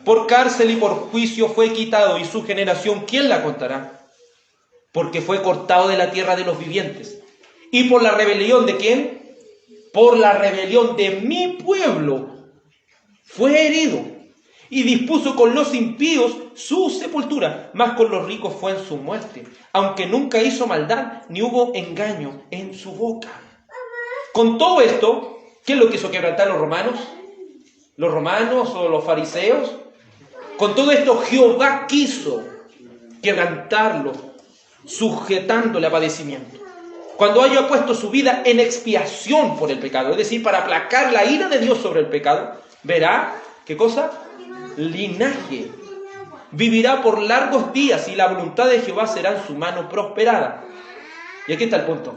Por cárcel y por juicio fue quitado, y su generación, ¿quién la contará? Porque fue cortado de la tierra de los vivientes. ¿Y por la rebelión de quién? Por la rebelión de mi pueblo fue herido, y dispuso con los impíos su sepultura, mas con los ricos fue en su muerte, aunque nunca hizo maldad, ni hubo engaño en su boca. Con todo esto, ¿quién lo quiso quebrantar, los romanos? ¿Los romanos o los fariseos? Con todo esto Jehová quiso quebrantarlo, sujetándole a padecimiento. Cuando haya puesto su vida en expiación por el pecado, es decir, para aplacar la ira de Dios sobre el pecado, verá, ¿qué cosa? Linaje. Vivirá por largos días y la voluntad de Jehová será en su mano prosperada. Y aquí está el punto.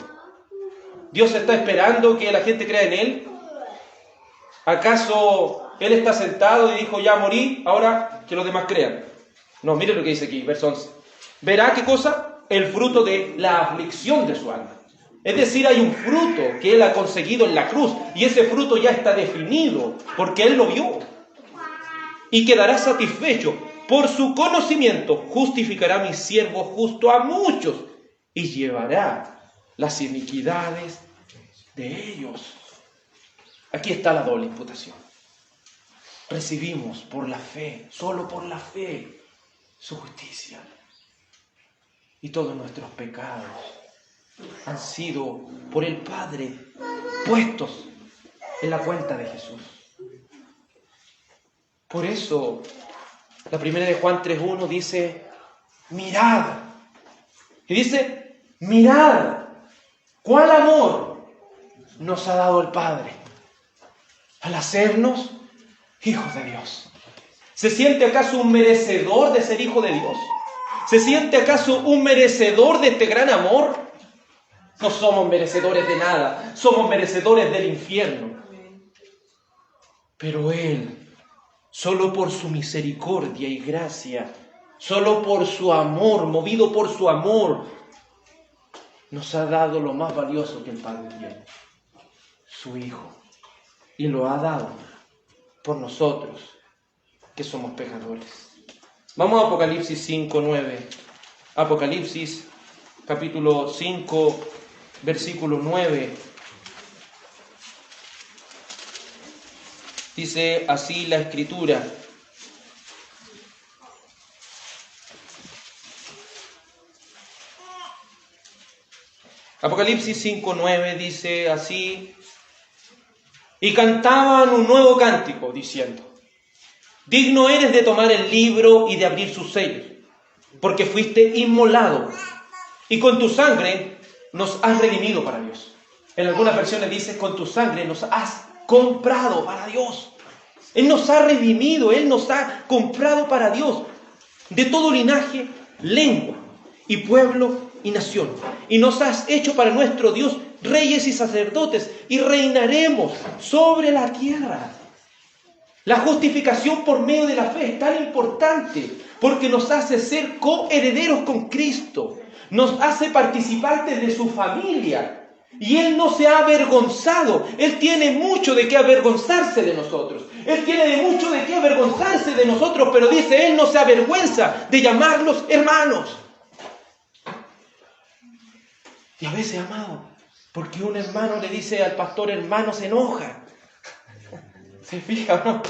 ¿Dios está esperando que la gente crea en Él? ¿Acaso Él está sentado y dijo, ya morí, ahora que los demás crean? No, mire lo que dice aquí, verso 11. Verá, ¿qué cosa? El fruto de la aflicción de su alma. Es decir, hay un fruto que Él ha conseguido en la cruz, y ese fruto ya está definido, porque Él lo vio. Y quedará satisfecho. Por su conocimiento justificará a mi siervo justo a muchos, y llevará las iniquidades de ellos. Aquí está la doble imputación. Recibimos por la fe, solo por la fe, su justicia. Y todos nuestros pecados han sido por el Padre puestos en la cuenta de Jesús. Por eso, la primera de Juan 3:1 dice, mirad. Y dice, mirad, cuál amor nos ha dado el Padre al hacernos hijos de Dios. ¿Se siente acaso un merecedor de ser hijo de Dios? ¿Se siente acaso un merecedor de este gran amor? No somos merecedores de nada, somos merecedores del infierno. Pero Él, solo por su misericordia y gracia, solo por su amor, movido por su amor, nos ha dado lo más valioso que el Padre tiene, su Hijo. Y lo ha dado por nosotros, que somos pecadores. Vamos a Apocalipsis 5:9. Apocalipsis, capítulo 5, versículo 9. Dice así la Escritura. Apocalipsis 5:9 dice así: y cantaban un nuevo cántico, diciendo: digno eres de tomar el libro y de abrir sus sellos, porque fuiste inmolado, y con tu sangre nos has redimido para Dios. En algunas versiones dice: con tu sangre nos has comprado para Dios. Él nos ha redimido, Él nos ha comprado para Dios, de todo linaje, lengua y pueblo y nación. Y nos has hecho para nuestro Dios reyes y sacerdotes, y reinaremos sobre la tierra. La justificación por medio de la fe es tan importante, porque nos hace ser coherederos con Cristo, nos hace participantes de su familia. Y Él no se ha avergonzado. Él tiene mucho de qué avergonzarse de nosotros. Él tiene mucho de qué avergonzarse de nosotros, pero dice, Él no se avergüenza de llamarlos hermanos. Y a veces, amado, porque un hermano le dice al pastor hermano, se enoja. ¿Se fija o no?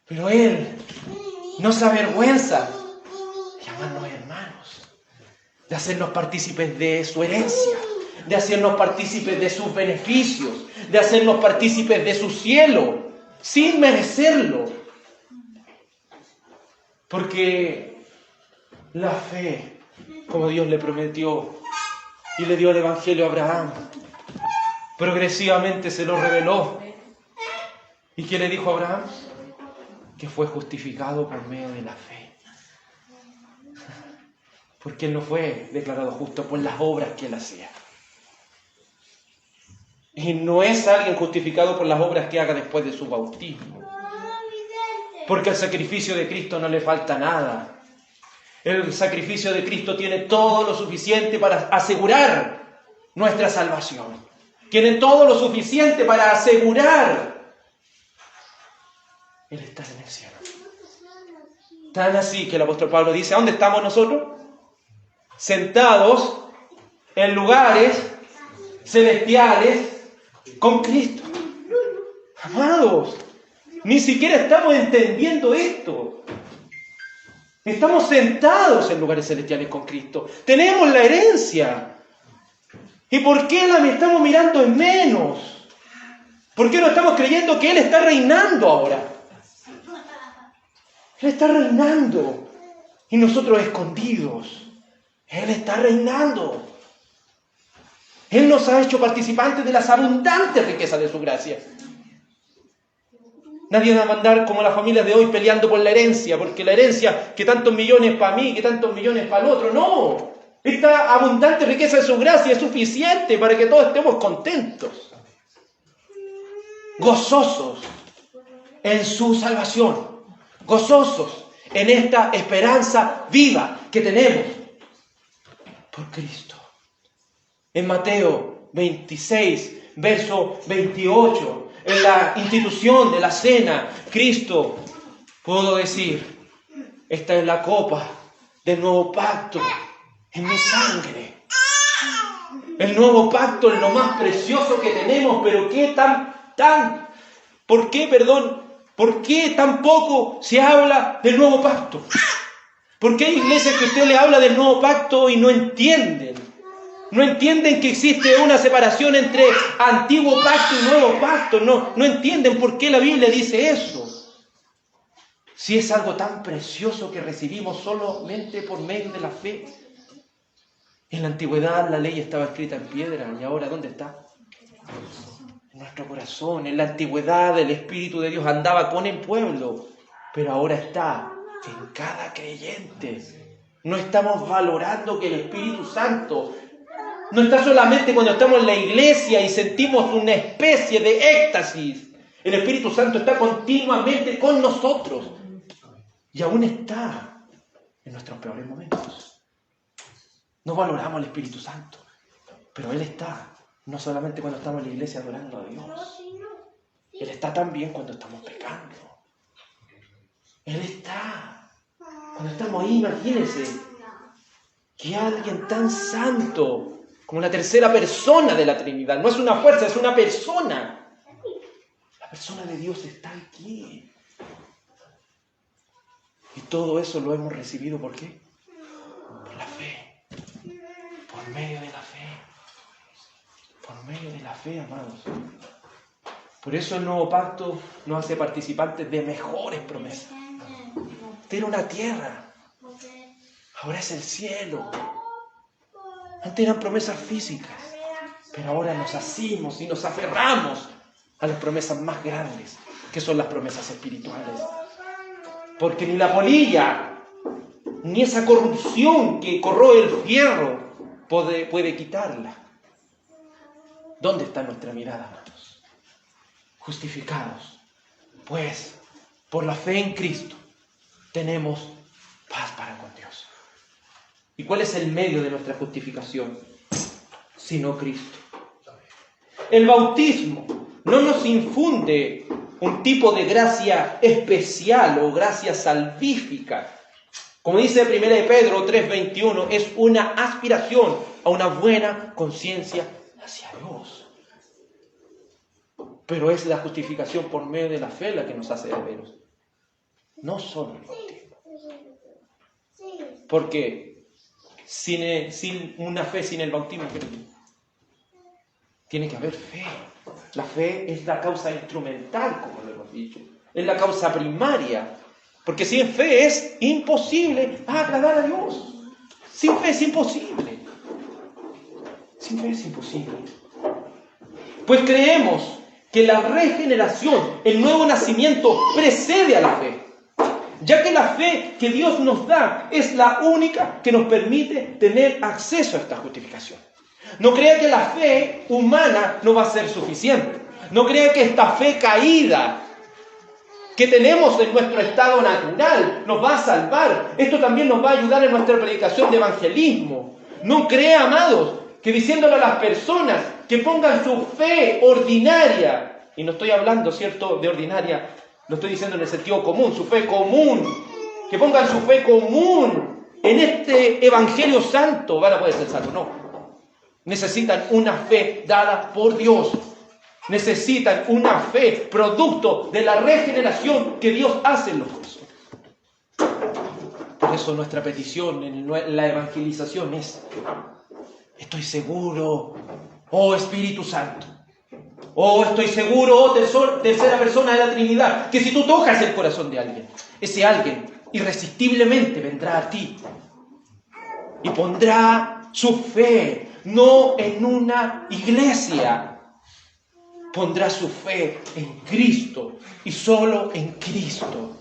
Pero Él no se avergüenza de llamarnos hermanos, de hacernos partícipes de su herencia, de hacernos partícipes de sus beneficios, de hacernos partícipes de su cielo, sin merecerlo. Porque la fe, como Dios le prometió y le dio el Evangelio a Abraham, progresivamente se lo reveló. ¿Y qué le dijo a Abraham? Que fue justificado por medio de la fe. Porque Él no fue declarado justo por las obras que Él hacía. Y no es alguien justificado por las obras que haga después de su bautismo. Porque al sacrificio de Cristo no le falta nada. El sacrificio de Cristo tiene todo lo suficiente para asegurar nuestra salvación. Tiene todo lo suficiente para asegurar el estar en el cielo. Tan así que el apóstol Pablo dice, ¿a dónde estamos nosotros? Sentados en lugares celestiales con Cristo. Amados, ni siquiera estamos entendiendo esto. Estamos sentados en lugares celestiales con Cristo. Tenemos la herencia. ¿Y por qué la estamos mirando en menos? ¿Por qué no estamos creyendo que Él está reinando ahora? Él está reinando. Y nosotros escondidos. Él está reinando. Él nos ha hecho participantes de las abundantes riquezas de su gracia. Nadie va a andar como las familias de hoy peleando por la herencia, porque la herencia, que tantos millones para mí, que tantos millones para el otro, no. Esta abundante riqueza de su gracia es suficiente para que todos estemos contentos, gozosos en su salvación, gozosos en esta esperanza viva que tenemos por Cristo. En Mateo 26, verso 28, en la institución de la cena, Cristo pudo decir, esta es la copa del nuevo pacto en mi sangre. El nuevo pacto es lo más precioso que tenemos, pero ¿por qué tan poco se habla del nuevo pacto? ¿Por qué hay iglesias que usted le habla del nuevo pacto y no entienden? No entienden que existe una separación entre antiguo pacto y nuevo pacto. No entienden por qué la Biblia dice eso. Si es algo tan precioso que recibimos solamente por medio de la fe. En la antigüedad la ley estaba escrita en piedra. ¿Y ahora dónde está? En nuestro corazón. En la antigüedad el Espíritu de Dios andaba con el pueblo. Pero ahora está en cada creyente. No estamos valorando que el Espíritu Santo no está solamente cuando estamos en la iglesia y sentimos una especie de éxtasis. El Espíritu Santo está continuamente con nosotros. Y aún está en nuestros peores momentos. No valoramos al Espíritu Santo. Pero Él está no solamente cuando estamos en la iglesia adorando a Dios. Él está también cuando estamos pecando. Él está cuando estamos ahí. Imagínense que alguien tan santo como la tercera persona de la Trinidad. No es una fuerza, es una persona. La persona de Dios está aquí. Y todo eso lo hemos recibido, ¿por qué? Por la fe. Por medio de la fe. Por medio de la fe, amados. Por eso el nuevo pacto nos hace participantes de mejores promesas. Era una tierra. Ahora es el cielo. Antes eran promesas físicas, pero ahora nos asimos y nos aferramos a las promesas más grandes, que son las promesas espirituales. Porque ni la polilla, ni esa corrupción que corroe el fierro puede quitarla. ¿Dónde está nuestra mirada, amados? Justificados, pues, por la fe en Cristo, tenemos paz para con Dios. ¿Y cuál es el medio de nuestra justificación? Sino Cristo. El bautismo no nos infunde un tipo de gracia especial o gracia salvífica. Como dice 1 Pedro 3:21, es una aspiración a una buena conciencia hacia Dios. Pero es la justificación por medio de la fe la que nos hace herederos. No solo el bautismo. Porque sin una fe, sin el bautismo, tiene que haber fe. La fe es la causa instrumental, como lo hemos dicho. Es la causa primaria. Porque sin fe es imposible agradar a Dios. Sin fe es imposible. Sin fe es imposible. Pues creemos que la regeneración, el nuevo nacimiento, precede a la fe. ya que la fe que Dios nos da es la única que nos permite tener acceso a esta justificación. No crea que la fe humana no va a ser suficiente. No crea que esta fe caída que tenemos en nuestro estado natural nos va a salvar. Esto también nos va a ayudar en nuestra predicación de evangelismo. No crea, amados, que diciéndole a las personas que pongan su fe ordinaria, y no estoy hablando, ¿cierto?, de ordinaria, lo estoy diciendo en el sentido común, su fe común, que pongan su fe común en este evangelio santo, van a poder ser salvos. No. Necesitan una fe dada por Dios. Necesitan una fe producto de la regeneración que Dios hace en los corazones. Por eso nuestra petición en la evangelización es: estoy seguro, oh Espíritu Santo, oh estoy seguro, oh tercera persona de la Trinidad, que si tú tocas el corazón de alguien, ese alguien irresistiblemente vendrá a ti y pondrá su fe no en una iglesia, pondrá su fe en Cristo y solo en Cristo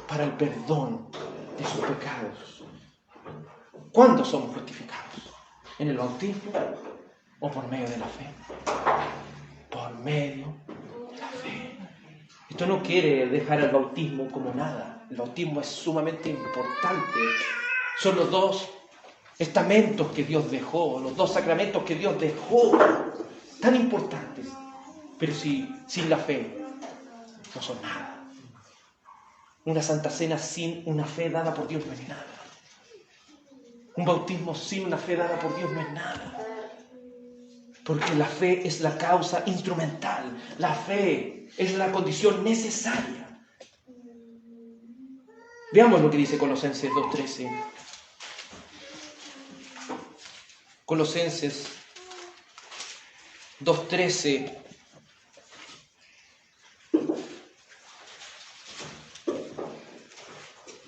para el perdón de sus pecados. ¿Cuándo somos justificados? ¿En el bautismo o por medio de la fe? Por medio de la fe. Esto no quiere dejar el bautismo como nada. El bautismo es sumamente importante. Son los dos estamentos que Dios dejó, los dos sacramentos que Dios dejó, tan importantes, pero sin la fe no son nada. Una Santa Cena sin una fe dada por Dios no es nada. Un bautismo sin una fe dada por Dios no es nada. Porque la fe es la causa instrumental. La fe es la condición necesaria. Veamos lo que dice Colosenses 2:13. Colosenses 2:13.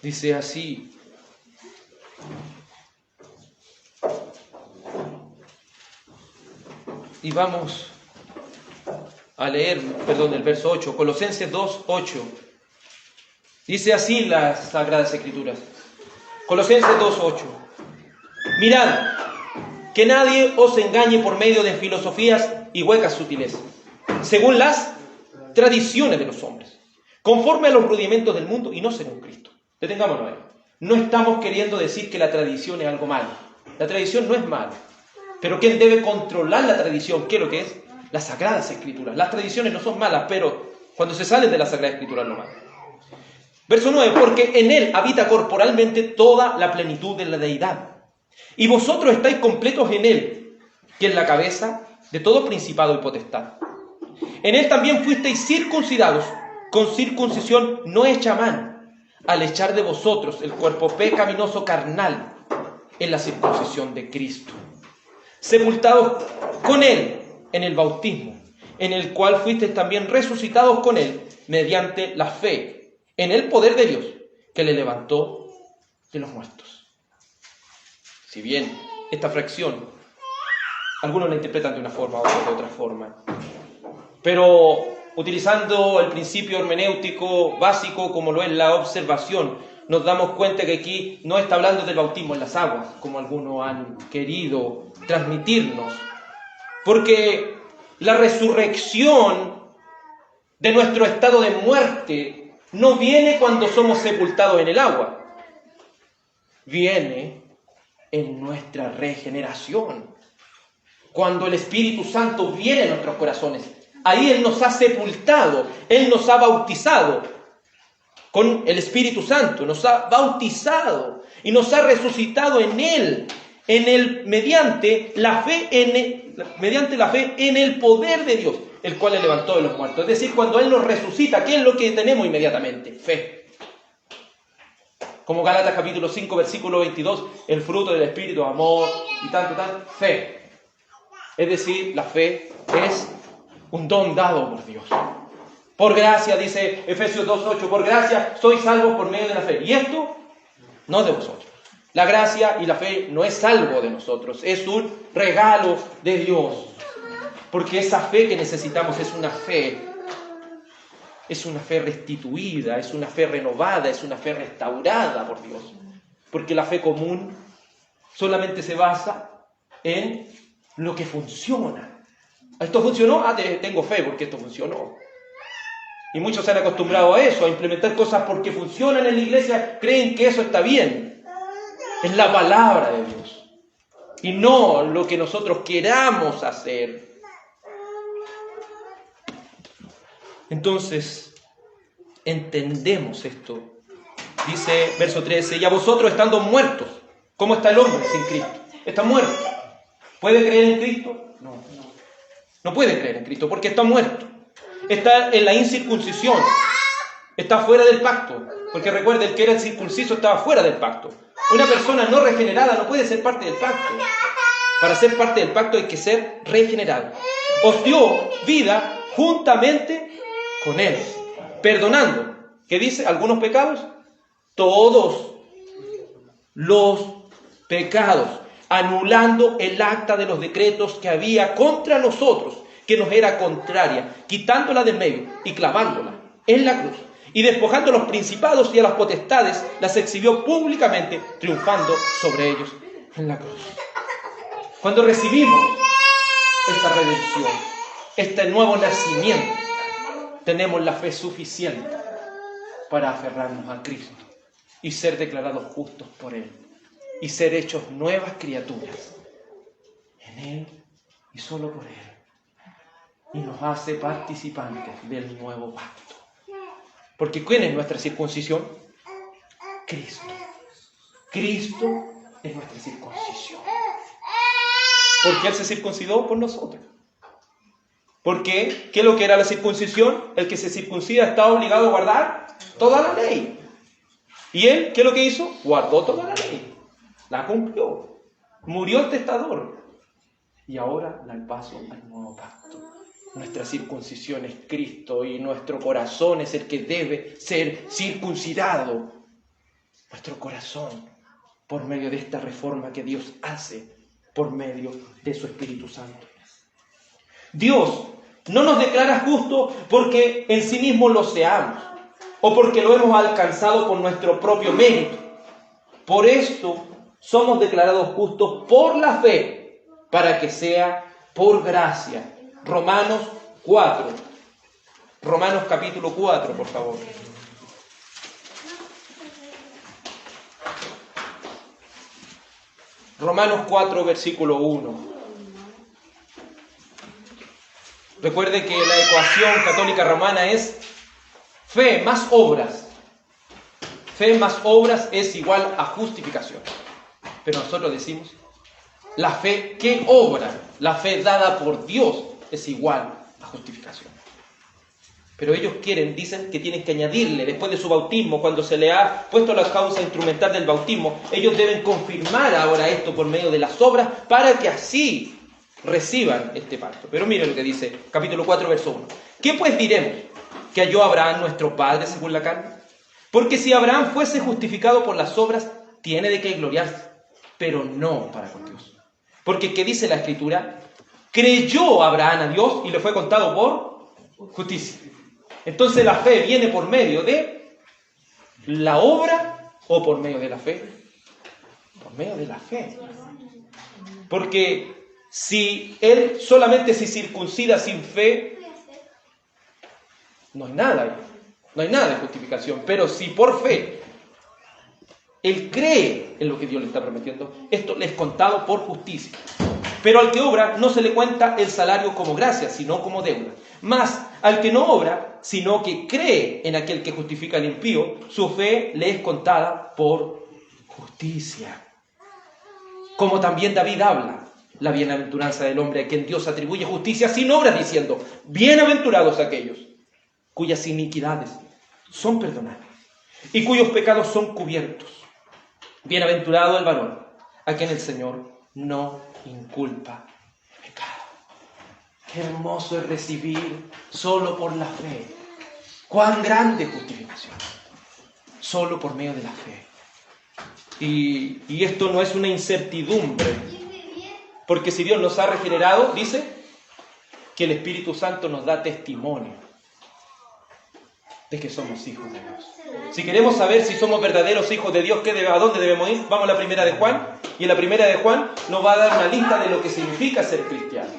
Dice así: y vamos a leer, el verso 8, Colosenses 2:8. Dice así las Sagradas Escrituras. Colosenses 2:8. Mirad, que nadie os engañe por medio de filosofías y huecas sutilezas, según las tradiciones de los hombres, conforme a los rudimentos del mundo y no según Cristo. Detengámonos ahí. No estamos queriendo decir que la tradición es algo malo. La tradición no es mala. Pero ¿quién debe controlar la tradición? ¿Qué es lo que es? Las Sagradas Escrituras. Las tradiciones no son malas, pero cuando se salen de las Sagradas Escrituras no malo. Verso 9. Porque en él habita corporalmente toda la plenitud de la deidad. Y vosotros estáis completos en él, que es la cabeza de todo principado y potestad. En él también fuisteis circuncidados con circuncisión no hecha a mano, al echar de vosotros el cuerpo pecaminoso carnal en la circuncisión de Cristo, sepultados con él en el bautismo, en el cual fuisteis también resucitados con él mediante la fe en el poder de Dios que le levantó de los muertos. Si bien esta fracción algunos la interpretan de una forma, otros de otra forma, pero utilizando el principio hermenéutico básico como lo es la observación, nos damos cuenta que aquí no está hablando del bautismo en las aguas, como algunos han querido transmitirnos, porque la resurrección de nuestro estado de muerte no viene cuando somos sepultados en el agua, viene en nuestra regeneración, cuando el Espíritu Santo viene a nuestros corazones. Ahí Él nos ha sepultado, Él nos ha bautizado con el Espíritu Santo, nos ha bautizado y nos ha resucitado en Él, mediante la fe en el poder de Dios, el cual le levantó de los muertos. Es decir, cuando Él nos resucita, ¿qué es lo que tenemos inmediatamente? Fe. Como Gálatas capítulo 5, versículo 22, el fruto del Espíritu, amor y tanto, fe. Es decir, la fe es un don dado por Dios. Por gracia, dice Efesios 2:8, por gracia sois salvos por medio de la fe. Y esto no de vosotros. La gracia y la fe no es algo de nosotros, es un regalo de Dios. Porque esa fe que necesitamos es una fe es una fe restituida, es una fe renovada, es una fe restaurada por Dios. Porque la fe común solamente se basa en lo que funciona. ¿Esto funcionó? Tengo fe porque esto funcionó. Y muchos se han acostumbrado a eso, a implementar cosas porque funcionan en la iglesia, creen que eso está bien. Es la palabra de Dios. Y no lo que nosotros queramos hacer. Entonces, entendemos esto. Dice verso 13, y a vosotros estando muertos. ¿Cómo está el hombre sin Cristo? Está muerto. ¿Puede creer en Cristo? No. No puede creer en Cristo porque está muerto. Está en la incircuncisión. Está fuera del pacto. Porque recuerda, el que era el circunciso estaba fuera del pacto. Una persona no regenerada no puede ser parte del pacto. Para ser parte del pacto hay que ser regenerado. Os dio vida juntamente con Él, perdonando. ¿Qué dice? ¿Algunos pecados? Todos los pecados, anulando el acta de los decretos que había contra nosotros, que nos era contraria, quitándola de medio y clavándola en la cruz. Y despojando a los principados y a las potestades, las exhibió públicamente, triunfando sobre ellos en la cruz. Cuando recibimos esta redención, este nuevo nacimiento, tenemos la fe suficiente para aferrarnos a Cristo y ser declarados justos por Él y ser hechos nuevas criaturas en Él y solo por Él. Y nos hace participantes del nuevo pacto. Porque ¿quién es nuestra circuncisión? Cristo. Cristo es nuestra circuncisión. Porque Él se circuncidó por nosotros. Porque, ¿qué es lo que era la circuncisión? El que se circuncida está obligado a guardar toda la ley. ¿Y Él qué es lo que hizo? Guardó toda la ley. La cumplió. Murió el testador. Y ahora da el paso al nuevo pacto. Nuestra circuncisión es Cristo y nuestro corazón es el que debe ser circuncidado. Nuestro corazón, por medio de esta reforma que Dios hace, por medio de su Espíritu Santo. Dios no nos declara justos porque en sí mismo lo seamos o porque lo hemos alcanzado por nuestro propio mérito. Por esto somos declarados justos por la fe, para que sea por gracia. Romanos 4. Romanos capítulo 4, por favor. Romanos 4, versículo 1. Recuerde que la ecuación católica romana es fe más obras. Fe más obras es igual a justificación. Pero nosotros decimos, la fe que obra, la fe dada por Dios, es igual a justificación. Pero ellos dicen que tienen que añadirle, después de su bautismo, cuando se le ha puesto la causa instrumental del bautismo, ellos deben confirmar ahora esto por medio de las obras, para que así reciban este pacto. Pero miren lo que dice, capítulo 4, verso 1. ¿Qué pues diremos? ¿Que halló Abraham nuestro padre según la carne? Porque si Abraham fuese justificado por las obras, tiene de qué gloriarse, pero no para con Dios. Porque ¿qué dice la Escritura? Creyó Abraham a Dios y le fue contado por justicia. Entonces la fe viene por medio de la obra o por medio de la fe. Por medio de la fe. Porque si él solamente se circuncida sin fe, no hay nada. No hay nada de justificación. Pero si por fe él cree en lo que Dios le está prometiendo, esto le es contado por justicia. Pero al que obra no se le cuenta el salario como gracia, sino como deuda. Más al que no obra, sino que cree en aquel que justifica al impío, su fe le es contada por justicia. Como también David habla, la bienaventuranza del hombre a quien Dios atribuye justicia sin obras, diciendo, bienaventurados aquellos cuyas iniquidades son perdonadas y cuyos pecados son cubiertos. Bienaventurado el varón a quien el Señor no inculpa pecado. Qué hermoso es recibir solo por la fe. Cuán grande justificación. Solo por medio de la fe. Y esto no es una incertidumbre. Porque si Dios nos ha regenerado, dice que el Espíritu Santo nos da testimonio. de que somos hijos de Dios. Si queremos saber si somos verdaderos hijos de Dios, ¿a dónde debemos ir? Vamos a la primera de Juan, y en la primera de Juan nos va a dar una lista de lo que significa ser cristiano.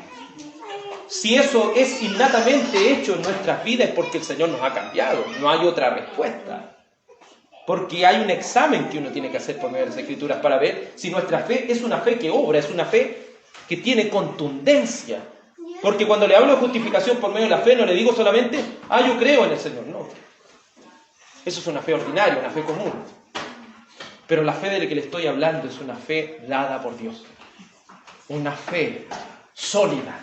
Si eso es innatamente hecho en nuestras vidas es porque el Señor nos ha cambiado, no hay otra respuesta. Porque hay un examen que uno tiene que hacer por medio de las Escrituras para ver si nuestra fe es una fe que obra, es una fe que tiene contundencia. Porque cuando le hablo de justificación por medio de la fe, no le digo solamente, yo creo en el Señor, no. Eso es una fe ordinaria, una fe común. Pero la fe de la que le estoy hablando es una fe dada por Dios. Una fe sólida,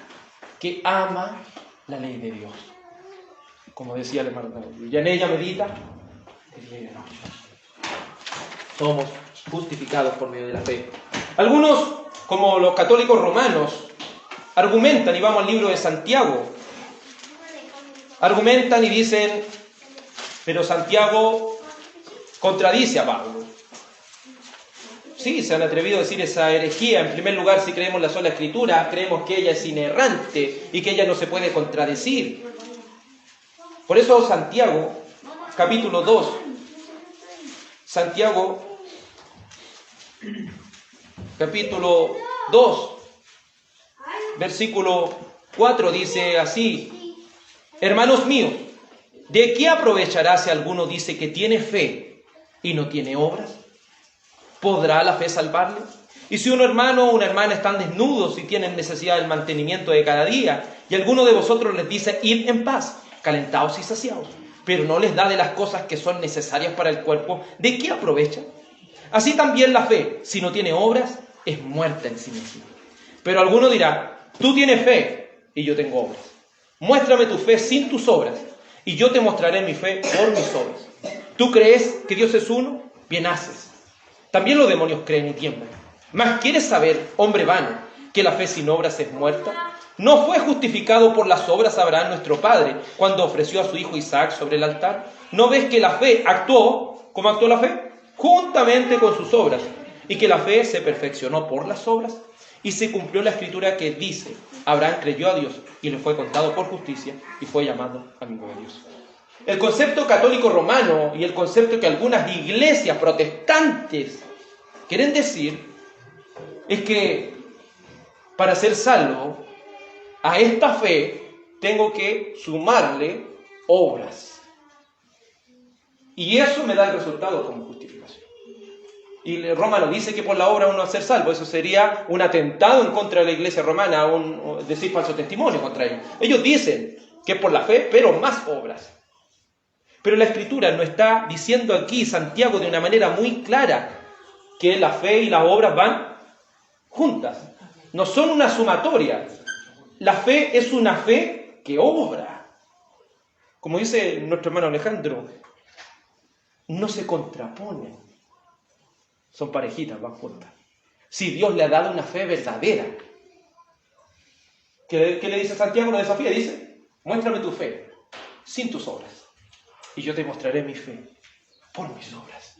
que ama la ley de Dios. Como decía el hermano, y en ella medita de día y de noche. Somos justificados por medio de la fe. Algunos, como los católicos romanos, argumentan, y vamos al libro de Santiago, argumentan y dicen, pero Santiago contradice a Pablo. Sí, se han atrevido a decir esa herejía. En primer lugar, si creemos la sola Escritura, creemos que ella es inerrante y que ella no se puede contradecir. Por eso Santiago, capítulo 2, Santiago, capítulo 2, versículo 4 dice así: hermanos míos, ¿de qué aprovechará si alguno dice que tiene fe y no tiene obras? ¿Podrá la fe salvarle? Y si un hermano o una hermana están desnudos y tienen necesidad del mantenimiento de cada día, y alguno de vosotros les dice, id en paz, calentados y saciados, pero no les da de las cosas que son necesarias para el cuerpo, ¿de qué aprovecha? Así también la fe, si no tiene obras, es muerta en sí misma. Pero alguno dirá, tú tienes fe y yo tengo obras. Muéstrame tu fe sin tus obras, y yo te mostraré mi fe por mis obras. ¿Tú crees que Dios es uno? Bien haces. También los demonios creen y tiemblan. Mas ¿quieres saber, hombre vano, que la fe sin obras es muerta? ¿No fue justificado por las obras Abraham nuestro padre cuando ofreció a su hijo Isaac sobre el altar? ¿No ves que la fe actuó? ¿Cómo actuó la fe? Juntamente con sus obras. Y que la fe se perfeccionó por las obras. Y se cumplió la escritura que dice, Abraham creyó a Dios y le fue contado por justicia y fue llamado amigo de Dios. El concepto católico romano y el concepto que algunas iglesias protestantes quieren decir es que para ser salvo a esta fe tengo que sumarle obras. Y eso me da el resultado como justificación. Y Roma lo dice que por la obra uno va a ser salvo. Eso sería un atentado en contra de la iglesia romana, decir falso testimonio contra ellos. Ellos dicen que es por la fe, pero más obras. Pero la Escritura nos está diciendo aquí, Santiago, de una manera muy clara, que la fe y las obras van juntas. No son una sumatoria. La fe es una fe que obra. Como dice nuestro hermano Alejandro, no se contraponen. Son parejitas, van juntas. Si Dios le ha dado una fe verdadera, ¿qué le dice Santiago? Lo desafía, dice, muéstrame tu fe sin tus obras. Y yo te mostraré mi fe por mis obras.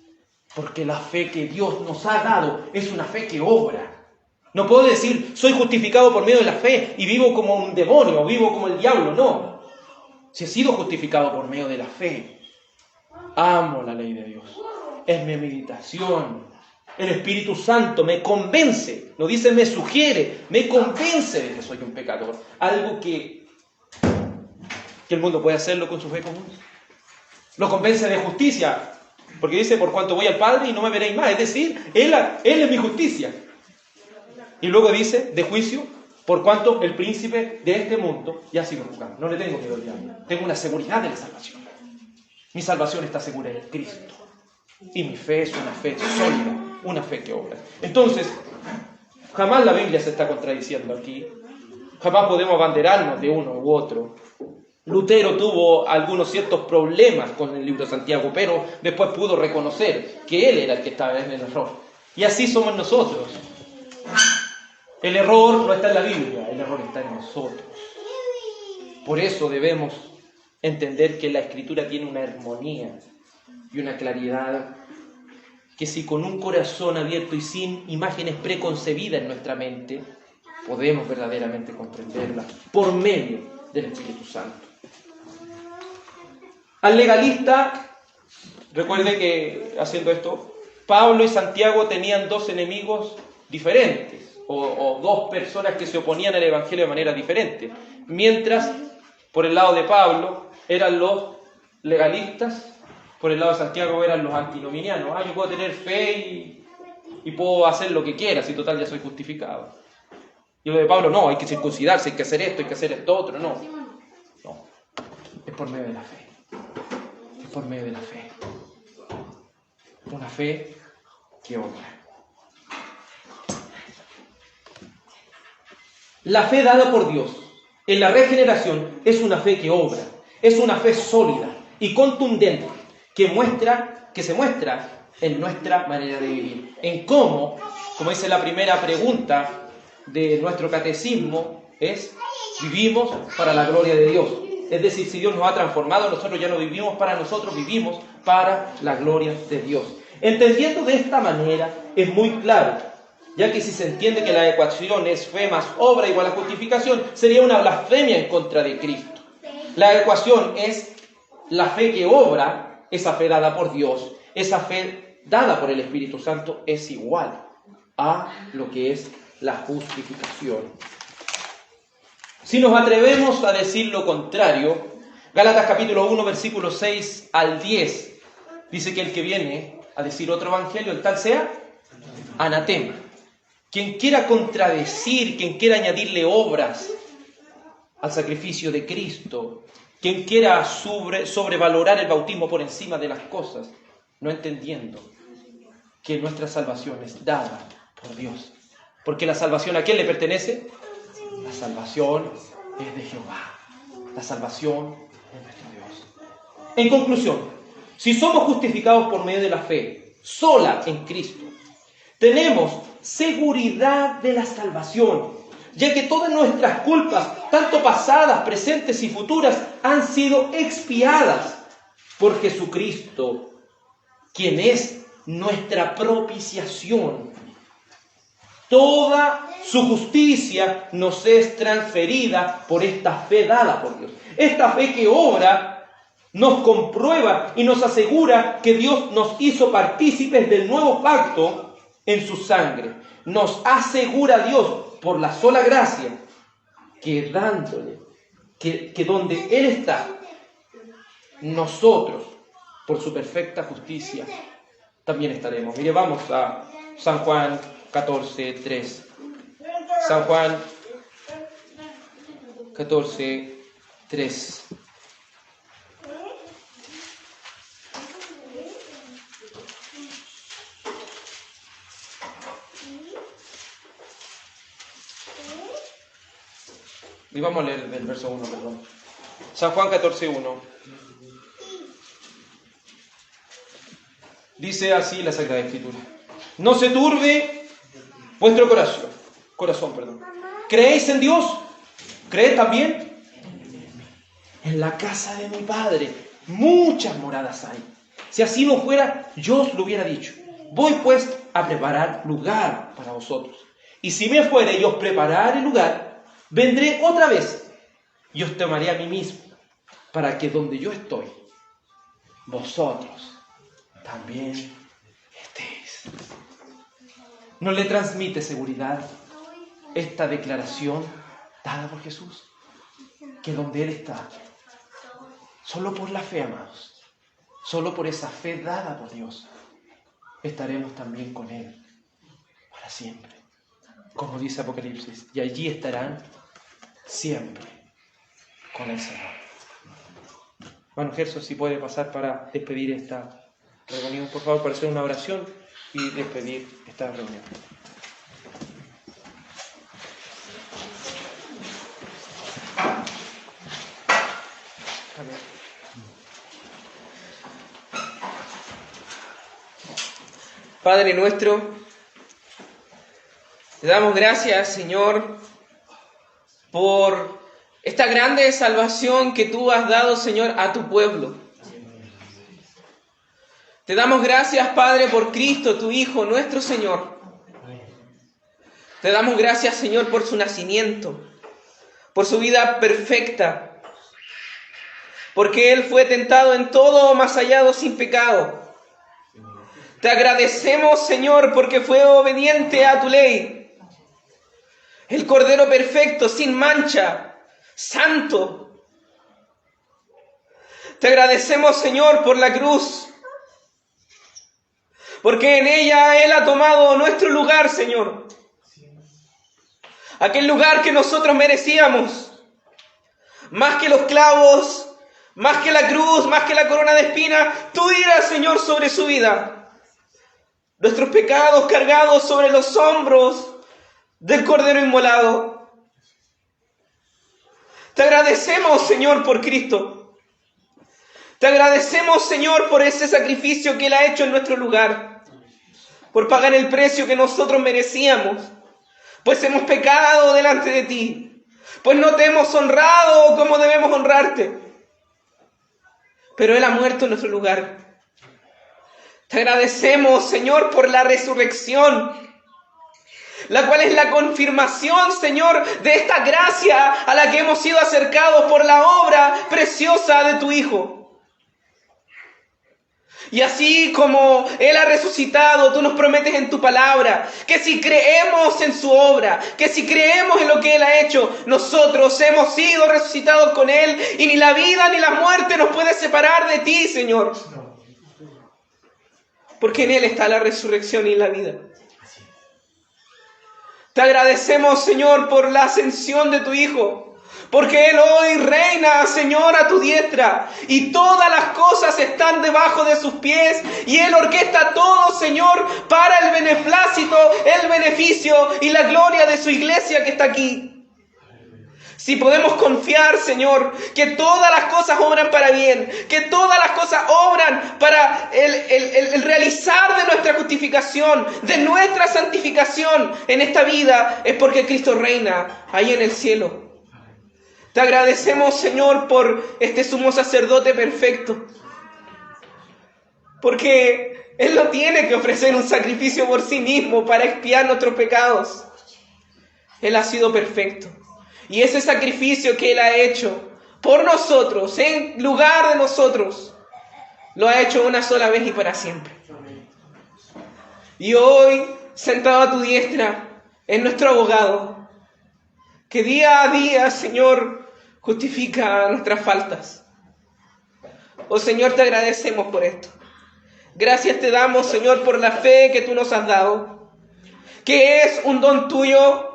Porque la fe que Dios nos ha dado es una fe que obra. No puedo decir, soy justificado por medio de la fe y vivo como un demonio, vivo como el diablo. No. Si he sido justificado por medio de la fe, amo la ley de Dios. Es mi meditación. El Espíritu Santo me convence, no dice me sugiere, me convence de que soy un pecador. Algo que el mundo puede hacerlo con su fe común. Lo convence de justicia, porque dice, por cuanto voy al Padre y no me veréis más. Es decir, Él es mi justicia. Y luego dice, de juicio, por cuanto el príncipe de este mundo ya ha sido juzgado. No le tengo miedo al diablo. Tengo una seguridad de la salvación. Mi salvación está segura en Cristo. Y mi fe es una fe sólida, una fe que obra. Entonces, jamás la Biblia se está contradiciendo aquí. Jamás podemos abanderarnos de uno u otro. Lutero tuvo algunos ciertos problemas con el libro de Santiago, pero después pudo reconocer que él era el que estaba en el error. Y así somos nosotros. El error no está en la Biblia, el error está en nosotros. Por eso debemos entender que la Escritura tiene una armonía y una claridad que si con un corazón abierto y sin imágenes preconcebidas en nuestra mente, podemos verdaderamente comprenderla por medio del Espíritu Santo. Al legalista, recuerde que haciendo esto, Pablo y Santiago tenían dos enemigos diferentes, o dos personas que se oponían al Evangelio de manera diferente. Mientras, por el lado de Pablo, eran los legalistas, por el lado de Santiago eran los antinominianos. Yo puedo tener fe y puedo hacer lo que quiera, si total ya soy justificado. Y lo de Pablo, no, hay que circuncidarse, hay que hacer esto, hay que hacer esto otro, no. No, es por medio de la fe. Es por medio de la fe. Una fe que obra. La fe dada por Dios en la regeneración es una fe que obra, es una fe sólida y contundente que se muestra en nuestra manera de vivir. En cómo, como dice la primera pregunta de nuestro catecismo, es vivimos para la gloria de Dios. Es decir, si Dios nos ha transformado, nosotros ya no vivimos para nosotros, vivimos para la gloria de Dios. Entendiendo de esta manera, es muy claro, ya que si se entiende que la ecuación es fe más obra igual a justificación, sería una blasfemia en contra de Cristo. La ecuación es la fe que obra, esa fe dada por Dios, esa fe dada por el Espíritu Santo es igual a lo que es la justificación. Si nos atrevemos a decir lo contrario, Gálatas capítulo 1, versículos 6 al 10, dice que el que viene a decir otro evangelio, el tal sea anatema. Quien quiera contradecir, quien quiera añadirle obras al sacrificio de Cristo, quien quiera sobrevalorar el bautismo por encima de las cosas, no entendiendo que nuestra salvación es dada por Dios. Porque la salvación, ¿a quién le pertenece? La salvación es de Jehová. La salvación es de nuestro Dios. En conclusión, si somos justificados por medio de la fe, sola en Cristo, tenemos seguridad de la salvación, ya que todas nuestras culpas, tanto pasadas, presentes y futuras, han sido expiadas por Jesucristo, quien es nuestra propiciación. Toda su justicia nos es transferida por esta fe dada por Dios. Esta fe que obra nos comprueba y nos asegura que Dios nos hizo partícipes del nuevo pacto en su sangre. Nos asegura Dios por la sola gracia que dándole, que donde Él está, nosotros, por su perfecta justicia, también estaremos. Mire, vamos a San Juan 14:3. San Juan 14:3. Y vamos a leer del verso 1, perdón. San Juan 14:1. Dice así la Sagrada Escritura: no se turbe vuestro corazón. ¿Creéis en Dios? ¿Creed también? En la casa de mi Padre muchas moradas hay. Si así no fuera, yo os lo hubiera dicho. Voy pues a preparar lugar para vosotros. Y si me fuere y os preparare lugar, vendré otra vez y os tomaré a mí mismo, para que donde yo estoy, vosotros también estéis. ¿No le transmite seguridad esta declaración dada por Jesús? Que donde Él está, solo por la fe, amados, solo por esa fe dada por Dios, estaremos también con Él para siempre. Como dice Apocalipsis, y allí estarán siempre con el Señor. Hermano Gerson, si puede pasar para despedir esta reunión, por favor, para hacer una oración y despedir esta reunión. Amén.
Padre nuestro, te damos gracias, Señor, por esta grande salvación que tú has dado, Señor, a tu pueblo. Te damos gracias, Padre, por Cristo, tu Hijo, nuestro Señor. Te damos gracias, Señor, por su nacimiento, por su vida perfecta, porque Él fue tentado en todo, mas hallado sin pecado. Te agradecemos, Señor, porque fue obediente a tu ley. El Cordero perfecto, sin mancha, santo. Te agradecemos, Señor, por la cruz, porque en ella Él ha tomado nuestro lugar, Señor. Aquel lugar que nosotros merecíamos. Más que los clavos, más que la cruz, más que la corona de espinas, tú dirás, Señor, sobre su vida. Nuestros pecados cargados sobre los hombros del Cordero inmolado. Te agradecemos, Señor, por Cristo. Te agradecemos, Señor, por ese sacrificio que Él ha hecho en nuestro lugar. Por pagar el precio que nosotros merecíamos. Pues hemos pecado delante de ti. Pues no te hemos honrado como debemos honrarte. Pero Él ha muerto en nuestro lugar. Te agradecemos, Señor, por la resurrección, la cual es la confirmación, Señor, de esta gracia a la que hemos sido acercados por la obra preciosa de tu Hijo. Y así como Él ha resucitado, tú nos prometes en tu palabra que si creemos en su obra, que si creemos en lo que Él ha hecho, nosotros hemos sido resucitados con Él y ni la vida ni la muerte nos puede separar de ti, Señor. Porque en Él está la resurrección y la vida. Te agradecemos, Señor, por la ascensión de tu Hijo. Porque Él hoy reina, Señor, a tu diestra. Y todas las cosas están debajo de sus pies. Y Él orquesta todo, Señor, para el beneplácito, el beneficio y la gloria de su iglesia que está aquí. Si podemos confiar, Señor, que todas las cosas obran para bien, que todas las cosas obran para el realizar de nuestra justificación, de nuestra santificación en esta vida, es porque Cristo reina ahí en el cielo. Te agradecemos, Señor, por este sumo sacerdote perfecto, porque Él no tiene que ofrecer un sacrificio por sí mismo para expiar nuestros pecados. Él ha sido perfecto. Y ese sacrificio que Él ha hecho por nosotros, en lugar de nosotros, lo ha hecho una sola vez y para siempre. Y hoy, sentado a tu diestra, es nuestro abogado, que día a día, Señor, justifica nuestras faltas. Oh Señor, te agradecemos por esto. Gracias te damos, Señor, por la fe que tú nos has dado, que es un don tuyo,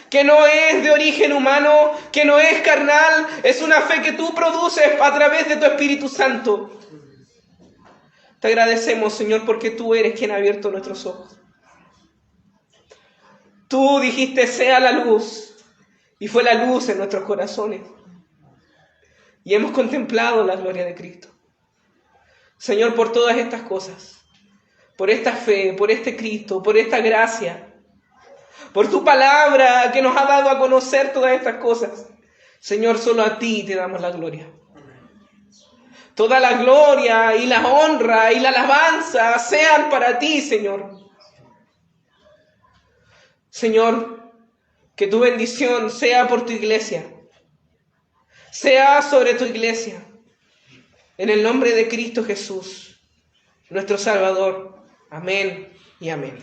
que no es de origen humano, que no es carnal, es una fe que tú produces a través de tu Espíritu Santo. Te agradecemos, Señor, porque tú eres quien ha abierto nuestros ojos. Tú dijiste, sea la luz, y fue la luz en nuestros corazones. Y hemos contemplado la gloria de Cristo. Señor, por todas estas cosas, por esta fe, por este Cristo, por esta gracia, por tu palabra que nos ha dado a conocer todas estas cosas. Señor, solo a ti te damos la gloria. Toda la gloria y la honra y la alabanza sean para ti, Señor. Señor, que tu bendición sea por tu iglesia. Sea sobre tu iglesia. En el nombre de Cristo Jesús, nuestro Salvador. Amén y amén.